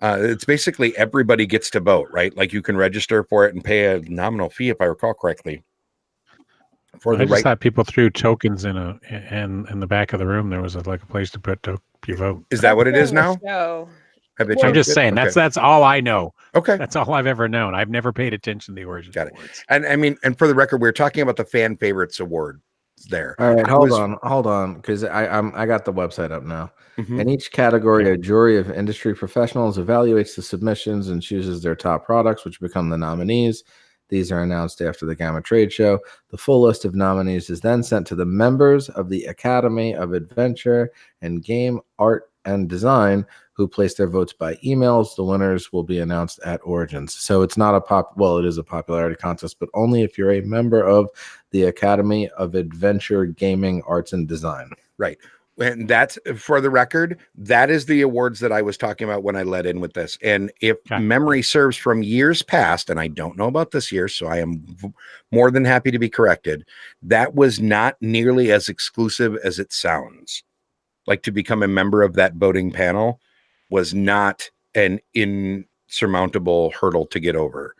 It's basically everybody gets to vote, right? Like you can register for it and pay a nominal fee, if I recall correctly. I just thought people threw tokens in the back of the room. There was like a place to put your vote. Is that what it is now? I'm just saying that's all I know. Okay, that's all I've ever known. I've never paid attention to the Origins Awards. And I mean, and for the record, we're talking about the Fan Favorites Award there. All right, hold on, because I got the website up now. In each category, a jury of industry professionals evaluates the submissions and chooses their top products, which become the nominees. These are announced after the Gamma Trade Show. The full list of nominees is then sent to the members of the Academy of Adventure and Game Art and Design, who place their votes by emails. The winners will be announced at Origins. So it's not it is a popularity contest, but only if you're a member of the Academy of Adventure, Gaming, Arts, and Design. Right. And that's, for the record, that is the awards that I was talking about when I led in with this. And if memory serves from years past, and I don't know about this year, so I am more than happy to be corrected, that was not nearly as exclusive as it sounds. Like, to become a member of that voting panel was not an insurmountable hurdle to get over.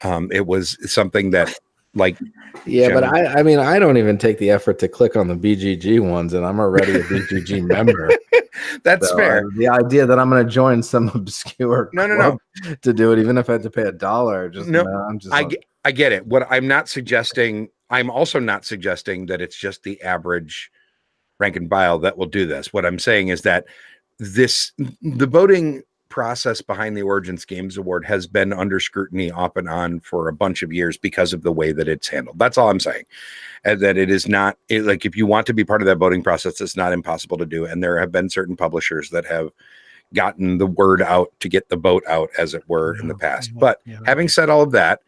It was something that, like, but I mean, I don't even take the effort to click on the BGG ones, and I'm already a BGG member. That's fair. The idea that I'm going to join some obscure club to do it, even if I had to pay $1, I get it. What I'm not suggesting, I'm also not suggesting that it's just the average rank and file that will do this. What I'm saying is that the voting process behind the Origins Games Award has been under scrutiny off and on for a bunch of years because of the way that it's handled. That's all I'm saying. And that it is not like, if you want to be part of that voting process, it's not impossible to do. And there have been certain publishers that have gotten the word out to get the vote out, as it were, in the past. But having said all of that,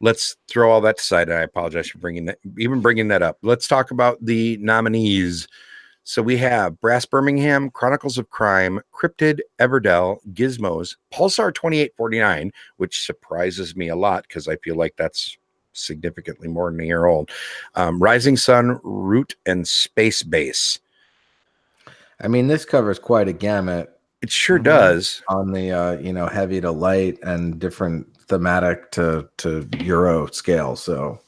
let's throw all that aside. And I apologize for bringing that up. Let's talk about the nominees. So we have Brass Birmingham, Chronicles of Crime, Cryptid, Everdell, Gizmos, Pulsar 2849, which surprises me a lot because I feel like that's significantly more than a year old. Rising Sun, Root, and Space Base. I mean, this covers quite a gamut. It sure does. On the heavy to light and different thematic to Euro scale. So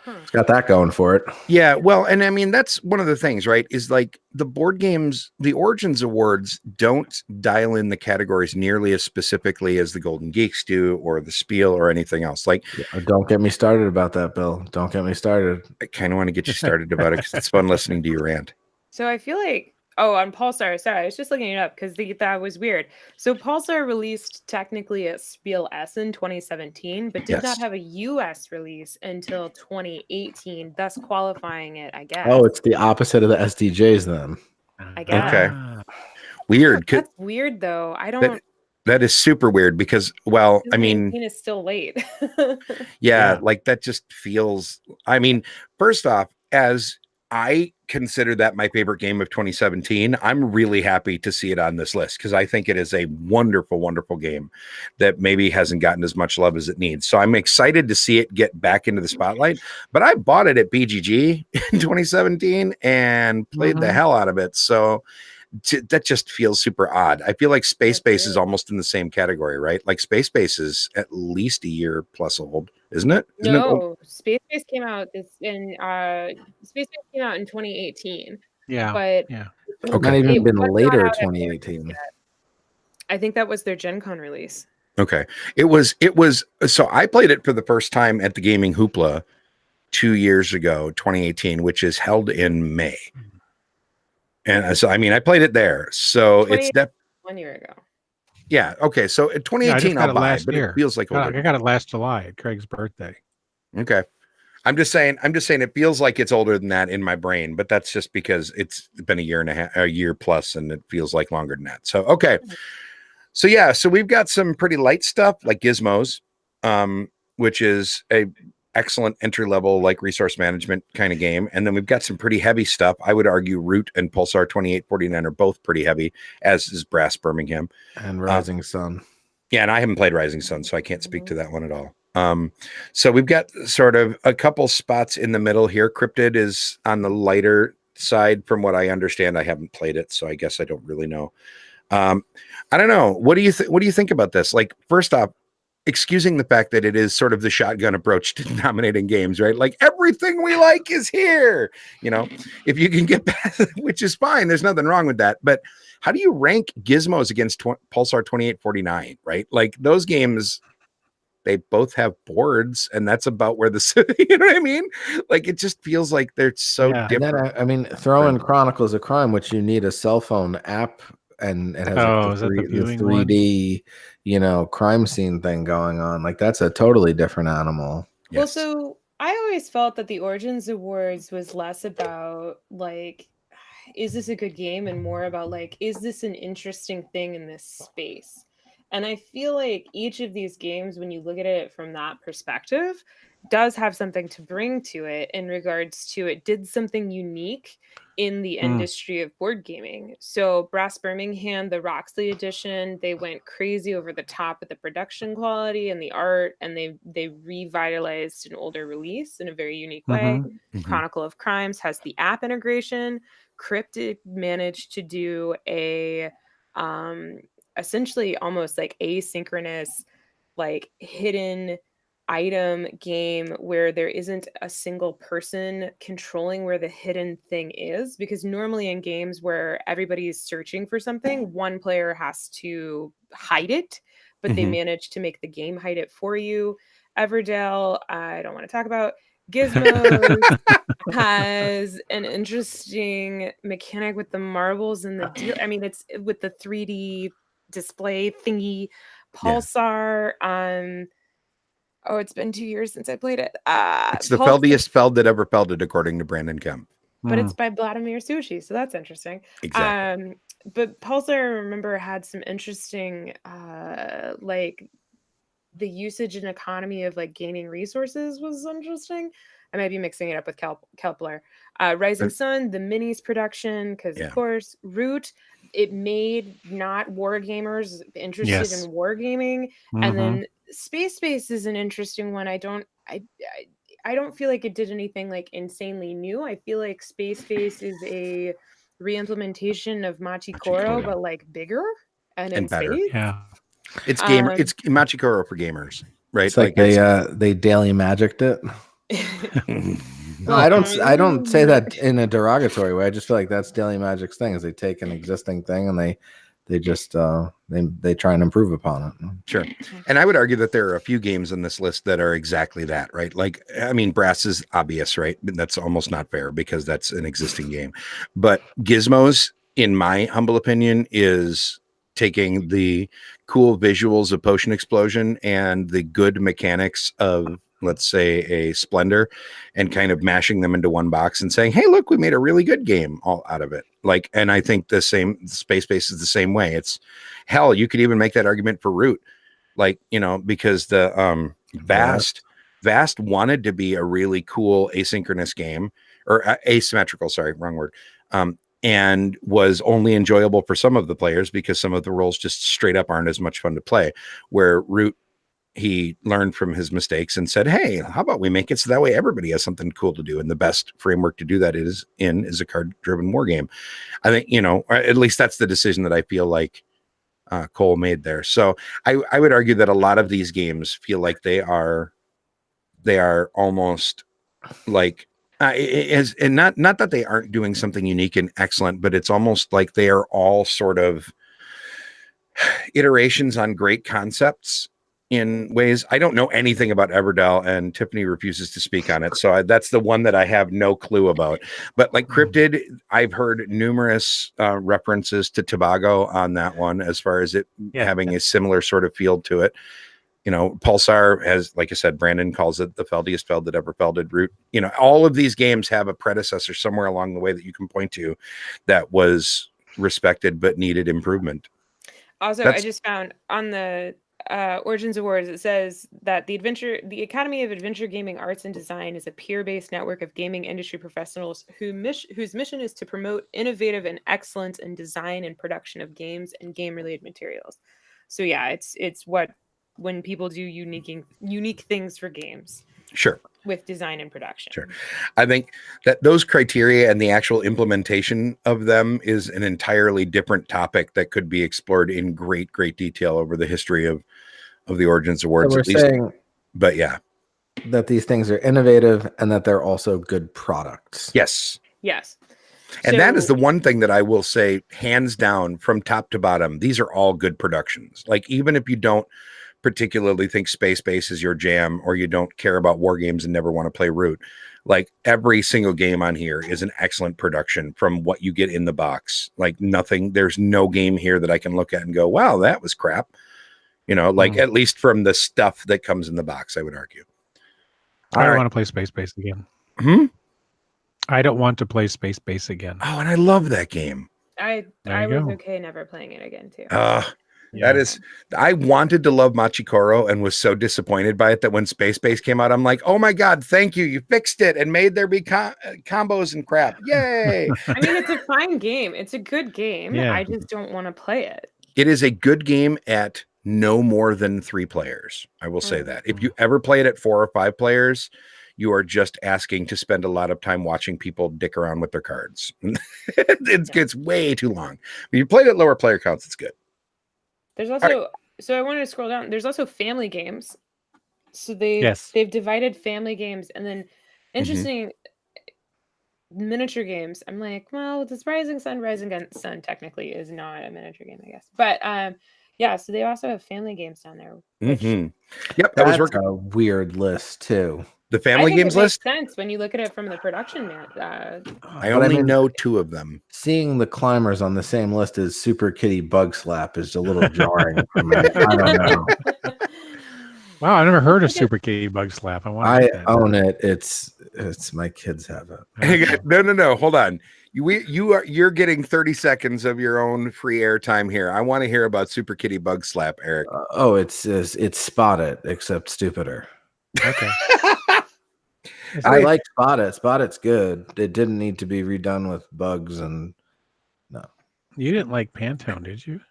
it's got that going for it. Yeah, well, and I mean, that's one of the things, right? Is like the board games, the Origins Awards don't dial in the categories nearly as specifically as the Golden Geeks do, or the Spiel, or anything else. Like, don't get me started about that, Bill. Don't get me started. I kind of want to get you started about it because it's fun listening to you rant. So I feel like, on Pulsar, sorry, I was just looking it up because that was weird. So Pulsar released technically at Spiel Essen 2017, but did not have a US release until 2018, thus qualifying it, I guess. Oh, it's the opposite of the SDJs then. I guess. Okay. Weird. That's weird, though. I don't... That is super weird because, well, I mean... it's still late. yeah, like that just feels... I mean, first off, as I consider that my favorite game of 2017, I'm really happy to see it on this list because I think it is a wonderful, wonderful game that maybe hasn't gotten as much love as it needs. So I'm excited to see it get back into the spotlight. But I bought it at BGG in 2017 and played the hell out of it. So that just feels super odd. I feel like Space Base is almost in the same category, right? Like Space Base is at least a year plus old, isn't it? Space Base came out in 2018. Yeah, but not even been later 2018. I think that was their Gen Con release. Okay, it was. So I played it for the first time at the Gaming Hoopla 2 years ago, 2018, which is held in May. And so, I mean, I played it there. So it's 1 year ago. Yeah. Okay. So in 2018, I'll buy it, but year. It feels like older. I got it last July at Craig's birthday. Okay. I'm just saying it feels like it's older than that in my brain, but that's just because it's been a year plus, and it feels like longer than that. So, okay. So yeah, so we've got some pretty light stuff like Gizmos, which is a excellent entry-level like resource management kind of game. And then we've got some pretty heavy stuff. I would argue Root and Pulsar 2849 are both pretty heavy, as is Brass Birmingham. And Rising Sun. Yeah, and I haven't played Rising Sun, so I can't speak to that one at all. So we've got sort of a couple spots in the middle here. Cryptid is on the lighter side from what I understand. I haven't played it, so I guess I don't really know. I don't know. What do you think about this? Like, first off, excusing the fact that it is sort of the shotgun approach to nominating games, right? Like everything we like is here, if you can get past it, which is fine. There's nothing wrong with that. But how do you rank Gizmos against Pulsar 2849, right? Like those games, they both have boards, and that's about where you know what I mean? Like it just feels like they're so different. And then, I mean, throw in Chronicles of Crime, which you need a cell phone app, and it has the 3D, crime scene thing going on. Like that's a totally different animal. Yes. Well, so I always felt that the Origins Awards was less about like, is this a good game, and more about like, is this an interesting thing in this space? And I feel like each of these games, when you look at it from that perspective, does have something to bring to it in regards to it did something unique in the industry of board gaming. So Brass Birmingham, the Roxley edition, they went crazy over the top with the production quality and the art, and they revitalized an older release in a very unique way. Chronicle of Crimes has the app integration. Cryptid managed to do a essentially almost like asynchronous, like hidden item game where there isn't a single person controlling where the hidden thing is, because normally in games where everybody's searching for something, one player has to hide it, but they manage to make the game hide it for you. Everdell, I don't want to talk about. Gizmos has an interesting mechanic with the marbles and the deal. I mean, it's with the 3D display thingy. Yeah. Pulsar. Oh, it's been 2 years since I played it. It's the feldiest feld that ever felded, according to Brandon Kemp. But it's by Vladimir Sushi, so that's interesting. Exactly. But Pulsar, I remember, had some interesting like the usage and economy of like gaining resources was interesting. I might be mixing it up with Kepler. Rising Sun, the minis production, because of course, Root, it made not war gamers interested in wargaming. And then Space Base is an interesting one. I don't feel like it did anything like insanely new. I feel like Space Base is a re-implementation of Machikoro, but like bigger and in better. space. Yeah. It's gamer. It's Machikoro for gamers, right? It's like they daily magicked it. Well, I don't say that in a derogatory way. I just feel like that's Daily Magic's thing, is they take an existing thing and they just they try and improve upon it. Sure. And I would argue that there are a few games on this list that are exactly that, right? Like, I mean, Brass is obvious, right? That's almost not fair because that's an existing game. But Gizmos, in my humble opinion, is taking the cool visuals of Potion Explosion and the good mechanics of, let's say, a Splendor, and kind of mashing them into one box and saying, hey, look, we made a really good game all out of it. Like, and I think the Space Base is the same way. It's hell, you could even make that argument for Root, like, you know, because the Vast wanted to be a really cool asynchronous game, or asymmetrical, sorry, wrong word. And was only enjoyable for some of the players because some of the roles just straight up aren't as much fun to play. Where Root, he learned from his mistakes and said, hey, how about we make it so that way everybody has something cool to do? And the best framework to do that is a card-driven war game. I think, you know, at least that's the decision that I feel like Cole made there. So I would argue that a lot of these games feel like they are almost like, and not that they aren't doing something unique and excellent, but it's almost like they are all sort of iterations on great concepts in ways. I don't know anything about Everdell, and Tiffany refuses to speak on it. So that's the one that I have no clue about. But like Cryptid, I've heard numerous references to Tobago on that one, as far as it having a similar sort of feel to it. You know, Pulsar has, like I said, Brandon calls it the feldiest feld that ever felded. Root. You know, all of these games have a predecessor somewhere along the way that you can point to that was respected but needed improvement. Also, I just found on the Origins Awards, it says that the Academy of Adventure Gaming Arts and Design is a peer-based network of gaming industry professionals whose mission is to promote innovative and excellence in design and production of games and game-related materials. So yeah, it's what when people do unique things for games. Sure. With design and production. Sure. I think that those criteria and the actual implementation of them is an entirely different topic that could be explored in great detail over the history of the Origins Awards. So we're saying, but yeah, that these things are innovative and that they're also good products. Yes. Yes. And that is the one thing that I will say, hands down, from top to bottom, these are all good productions. Like, even if you don't particularly think Space Base is your jam, or you don't care about war games and never want to play Root, like, every single game on here is an excellent production from what you get in the box. Like, there's no game here that I can look at and go, wow, that was crap. You know, like, at least from the stuff that comes in the box, I would argue. I don't want to play Space Base again. I don't want to play Space Base again. Oh, and I love that game. I was okay never playing it again too. That is, I wanted to love Machikoro and was so disappointed by it that when Space Base came out, I'm like, oh my God, thank you. You fixed it and made there be combos and crap. Yay. I mean, it's a fine game. It's a good game. Yeah. I just don't want to play it. It is a good game at no more than 3 players. I will say that. If you ever play it at 4 or 5 players, you are just asking to spend a lot of time watching people dick around with their cards. It gets way too long. When you play it at lower player counts, it's good. There's also, so I wanted to scroll down. There's also family games. So they've divided family games, and then interesting miniature games. I'm like, well, this Rising Sun technically is not a miniature game, I guess. But yeah, so they also have family games down there. Yep, That's a weird list too. The I family think it games makes list. sense when you look at it from the production I But only know 2 of them. Seeing the climbers on the same list as Super Kitty Bug Slap is a little jarring for me. I don't know. Wow, I never heard of Super Kitty Bug Slap. I want to I get that. own it. It's my kids have it. Okay. No. Hold on. You're getting 30 seconds of your own free airtime here. I want to hear about Super Kitty Bug Slap, Eric. It's Spot It, except stupider. Okay. I like Spot It. Spot It's good. It didn't need to be redone with bugs and no. You didn't like Pantone, did you?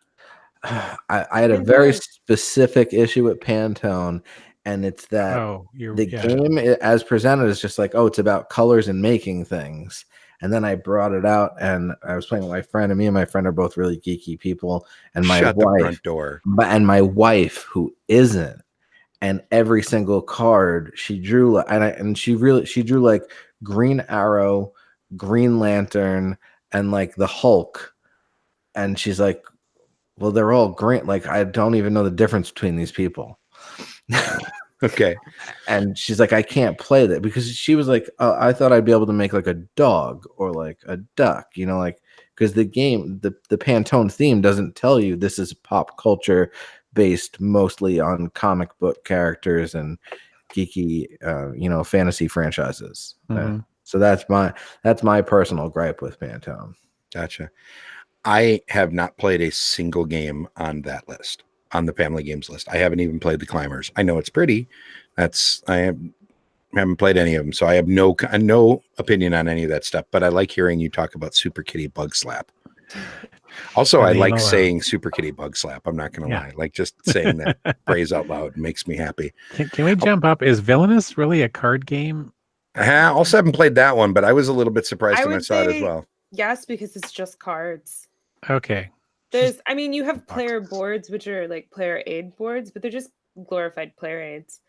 I had a very specific issue with Pantone, and it's that the game as presented is just like, oh, it's about colors and making things. And then I brought it out, and I was playing with my friend, and me and my friend are both really geeky people. And my Shut wife, the front door. and my wife, who isn't, and every single card she drew, she drew like Green Arrow, Green Lantern, and like the Hulk, and she's like, well, they're all green. Like, I don't even know the difference between these people. Okay. And she's like, I can't play that, because she was like, I thought I'd be able to make like a dog or like a duck, like, because the game, the Pantone theme doesn't tell you this is pop culture based mostly on comic book characters and geeky, fantasy franchises. Mm-hmm. So that's my personal gripe with Pantone. Gotcha. I have not played a single game on that list, on the family games list. I haven't even played the climbers. I know it's pretty. Haven't played any of them, so I have no opinion on any of that stuff. But I like hearing you talk about Super Kitty Bug Slap. Also, I like saying Super Kitty Bug Slap. I'm not going to lie. Like, just saying that phrase out loud makes me happy. Can we jump up? Is Villainous really a card game? I also haven't played that one, but I was a little bit surprised when I saw it as well. Yes, because it's just cards. Okay. You have player boards, which are like player aid boards, but they're just glorified player aids.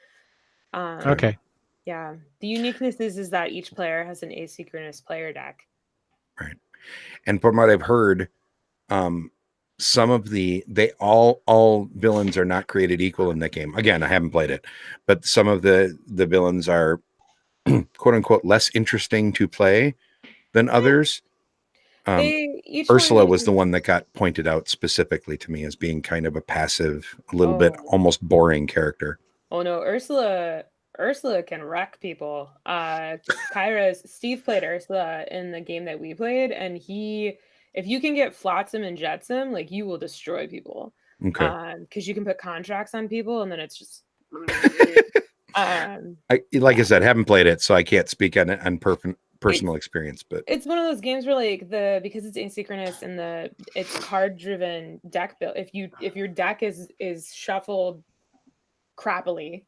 Okay. Yeah. The uniqueness is that each player has an asynchronous player deck. Right. And from what I've heard, some of all villains are not created equal in that game. Again, I haven't played it, but some of the villains are quote unquote less interesting to play than others. Ursula was the one that got pointed out specifically to me as being kind of a passive, a little bit almost boring character. Oh no, Ursula can wreck people. Steve played Ursula in the game that we played, and if you can get Flotsam and Jetsam, like, you will destroy people. Okay. Because you can put contracts on people, and then it's just like I said, haven't played it, so I can't speak on personal experience, but it's one of those games where, like, because it's asynchronous and it's card driven deck build. If your deck is shuffled crappily,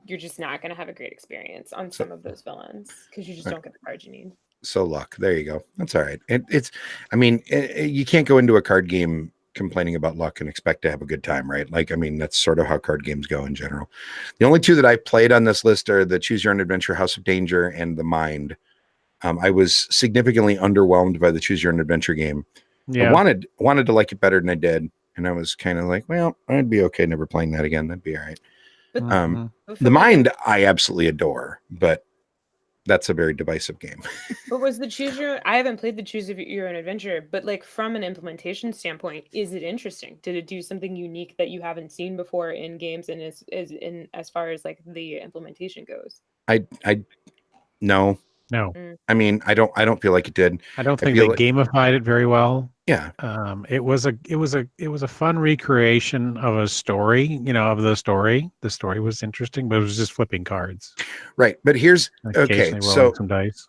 you're just not going to have a great experience on some of those villains, because you just don't get the cards you need. So luck. There you go. That's all right. You can't go into a card game complaining about luck and expect to have a good time, right? Like, that's sort of how card games go in general. The only 2 that I played on this list are the Choose Your Own Adventure, House of Danger, and The Mind. I was significantly underwhelmed by the Choose Your Own Adventure game. Yeah. I wanted to like it better than I did, and I was kind of like, well, I'd be okay never playing that again. That'd be all right. But The Mind I absolutely adore, but that's a very divisive game. But was I haven't played the Choose Your Own Adventure, but like, from an implementation standpoint, is it interesting? Did it do something unique that you haven't seen before in games, and is in as far as like the implementation goes? No. I don't feel like it did. I don't think they gamified it very well. Yeah. It was a fun recreation of a story, of the story. The story was interesting, but it was just flipping cards. Right. But here's okay. So some dice.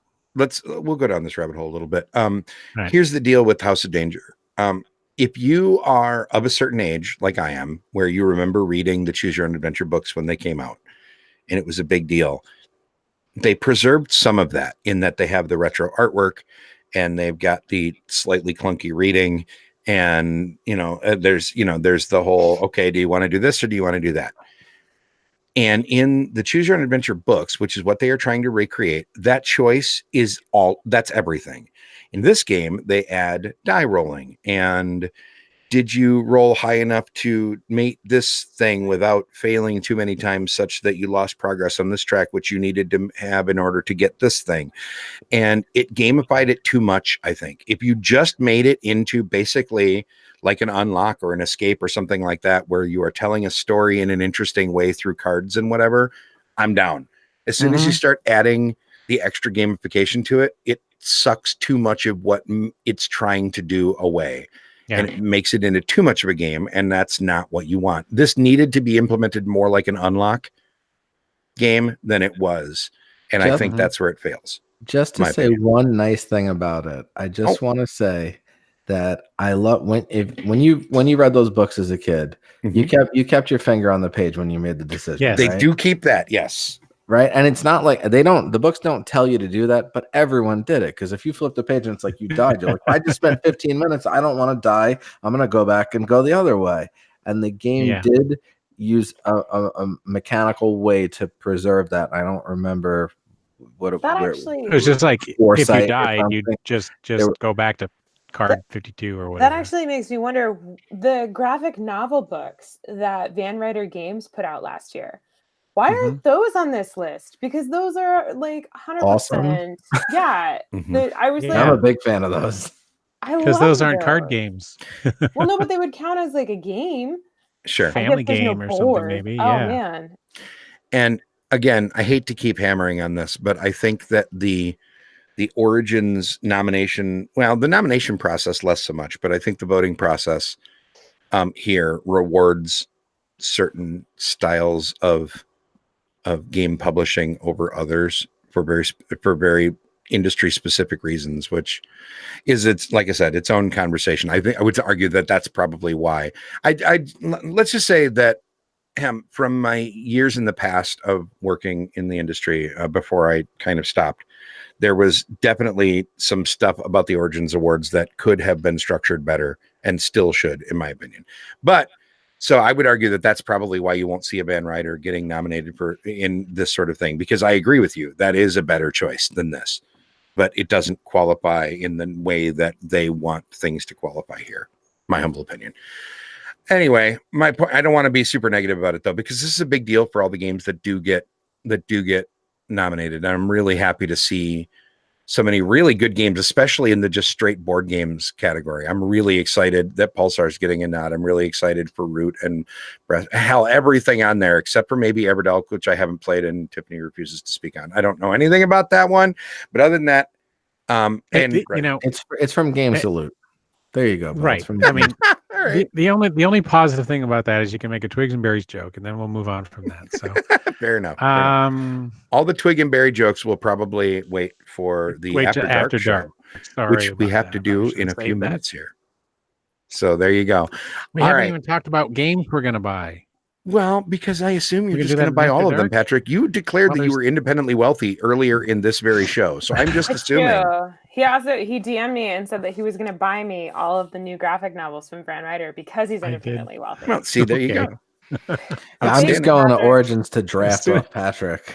We'll go down this rabbit hole a little bit. Right. Here's the deal with House of Danger. If you are of a certain age, like I am, where you remember reading the Choose Your Own Adventure books when they came out, and it was a big deal, they preserved some of that in that they have the retro artwork, and they've got the slightly clunky reading, and there's the whole, okay, do you want to do this or do you want to do that? And in the Choose Your Own Adventure books, which is what they are trying to recreate, that choice is that's everything. In this game, they add die rolling, and did you roll high enough to mate this thing without failing too many times such that you lost progress on this track, which you needed to have in order to get this thing? And it gamified it too much, I think. If you just made it into basically like an unlock or an escape or something like that, where you are telling a story in an interesting way through cards and whatever, I'm down. As soon as you start adding the extra gamification to it, it sucks too much of what it's trying to do away. Yeah. And it makes it into too much of a game, and that's not what you want. This needed to be implemented more like an unlock game than it was, and I think that's where it fails. Just to say one nice thing about it, I just want to say that I love when you read those books as a kid, you kept your finger on the page when you made the decision. Yes, they do keep that. Yes. Right. And it's not like the books don't tell you to do that, but everyone did it. Because if you flip the page and it's like you died, you're like, I just spent 15 minutes. I don't want to die. I'm going to go back and go the other way. And the game did use a mechanical way to preserve that. I don't remember what it was. Just like if you died, you just go back to card 52 or whatever. That actually makes me wonder, the graphic novel books that Van Ryder Games put out last year, why aren't those on this list? Because those are like 100%. Awesome. Yeah. I was I'm a big fan of those. Because those aren't card games. Well, no, but they would count as like a game. Sure. Family game or something, maybe. Oh, man. And again, I hate to keep hammering on this, but I think that the Origins nomination, well, the nomination process less so much, but I think the voting process here rewards certain styles of game publishing over others for very industry specific reasons, which is, it's like I said, its own conversation. I think I would argue that that's probably why. Let's just say that from my years in the past of working in the industry before I kind of stopped, there was definitely some stuff about the Origins Awards that could have been structured better and still should, in my opinion. But so I would argue that that's probably why you won't see a Van Ryder getting nominated in this sort of thing, because I agree with you. That is a better choice than this, but it doesn't qualify in the way that they want things to qualify here. My humble opinion. Anyway, my point, I don't want to be super negative about it though, because this is a big deal for all the games that do get nominated. And I'm really happy to see so many really good games, especially in the just straight board games category. I'm really excited that Pulsar's getting a nod. I'm really excited for Root and hell, everything on there except for maybe Everdell, which I haven't played and Tiffany refuses to speak on. I don't know anything about that one, but other than that, it's from Game Salute. There you go. Right. I mean, the only positive thing about that is you can make a Twigs and Berries joke, and then we'll move on from that. So fair enough. All the Twig and Berry jokes will probably wait for the After Dark show, which we have to do in a few minutes here. So there you go. We haven't even talked about games we're going to buy. Well, because I assume you're just going to buy all of them, Patrick. You declared that you were independently wealthy earlier in this very show, so I'm just assuming. He DM'd me and said that he was going to buy me all of the new graphic novels from Van Ryder because he's independently wealthy. Well, see, there you go. I'm just going to Origins to draft off Patrick.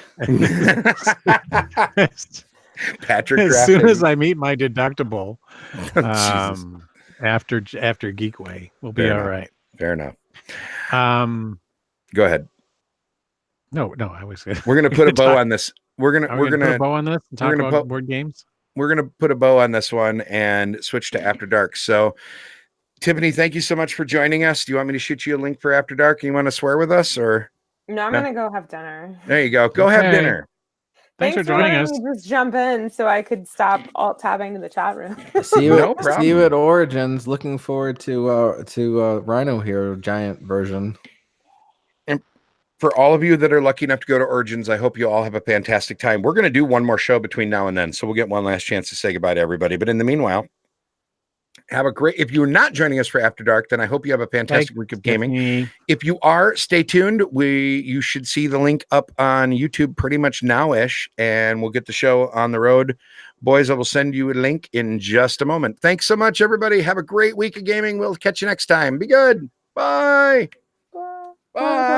Patrick, as soon as I meet my deductible, after Geekway, we'll be all right. Fair enough. Go ahead. No, I was good. We're gonna put a bow on this. We're gonna put a bow on this and talk about board games. We're gonna put a bow on this one and switch to After Dark. So, Tiffany, thank you so much for joining us. Do you want me to shoot you a link for After Dark? You want to swear with us, or? No, I'm gonna go have dinner. There you go. Go have dinner. Thanks for joining us. Just jump in so I could stop alt tabbing to the chat room. See you at Origins. Looking forward to Rhino Hero giant version. And for all of you that are lucky enough to go to Origins, I hope you all have a fantastic time. We're going to do one more show between now and then, so we'll get one last chance to say goodbye to everybody. But in the meanwhile, have a great, if you're not joining us for After Dark, then I hope you have a fantastic week of gaming. If you are, stay tuned. You should see the link up on YouTube pretty much now-ish, and we'll get the show on the road. Boys, I will send you a link in just a moment. Thanks so much, everybody. Have a great week of gaming. We'll catch you next time. Be good. Bye. Bye.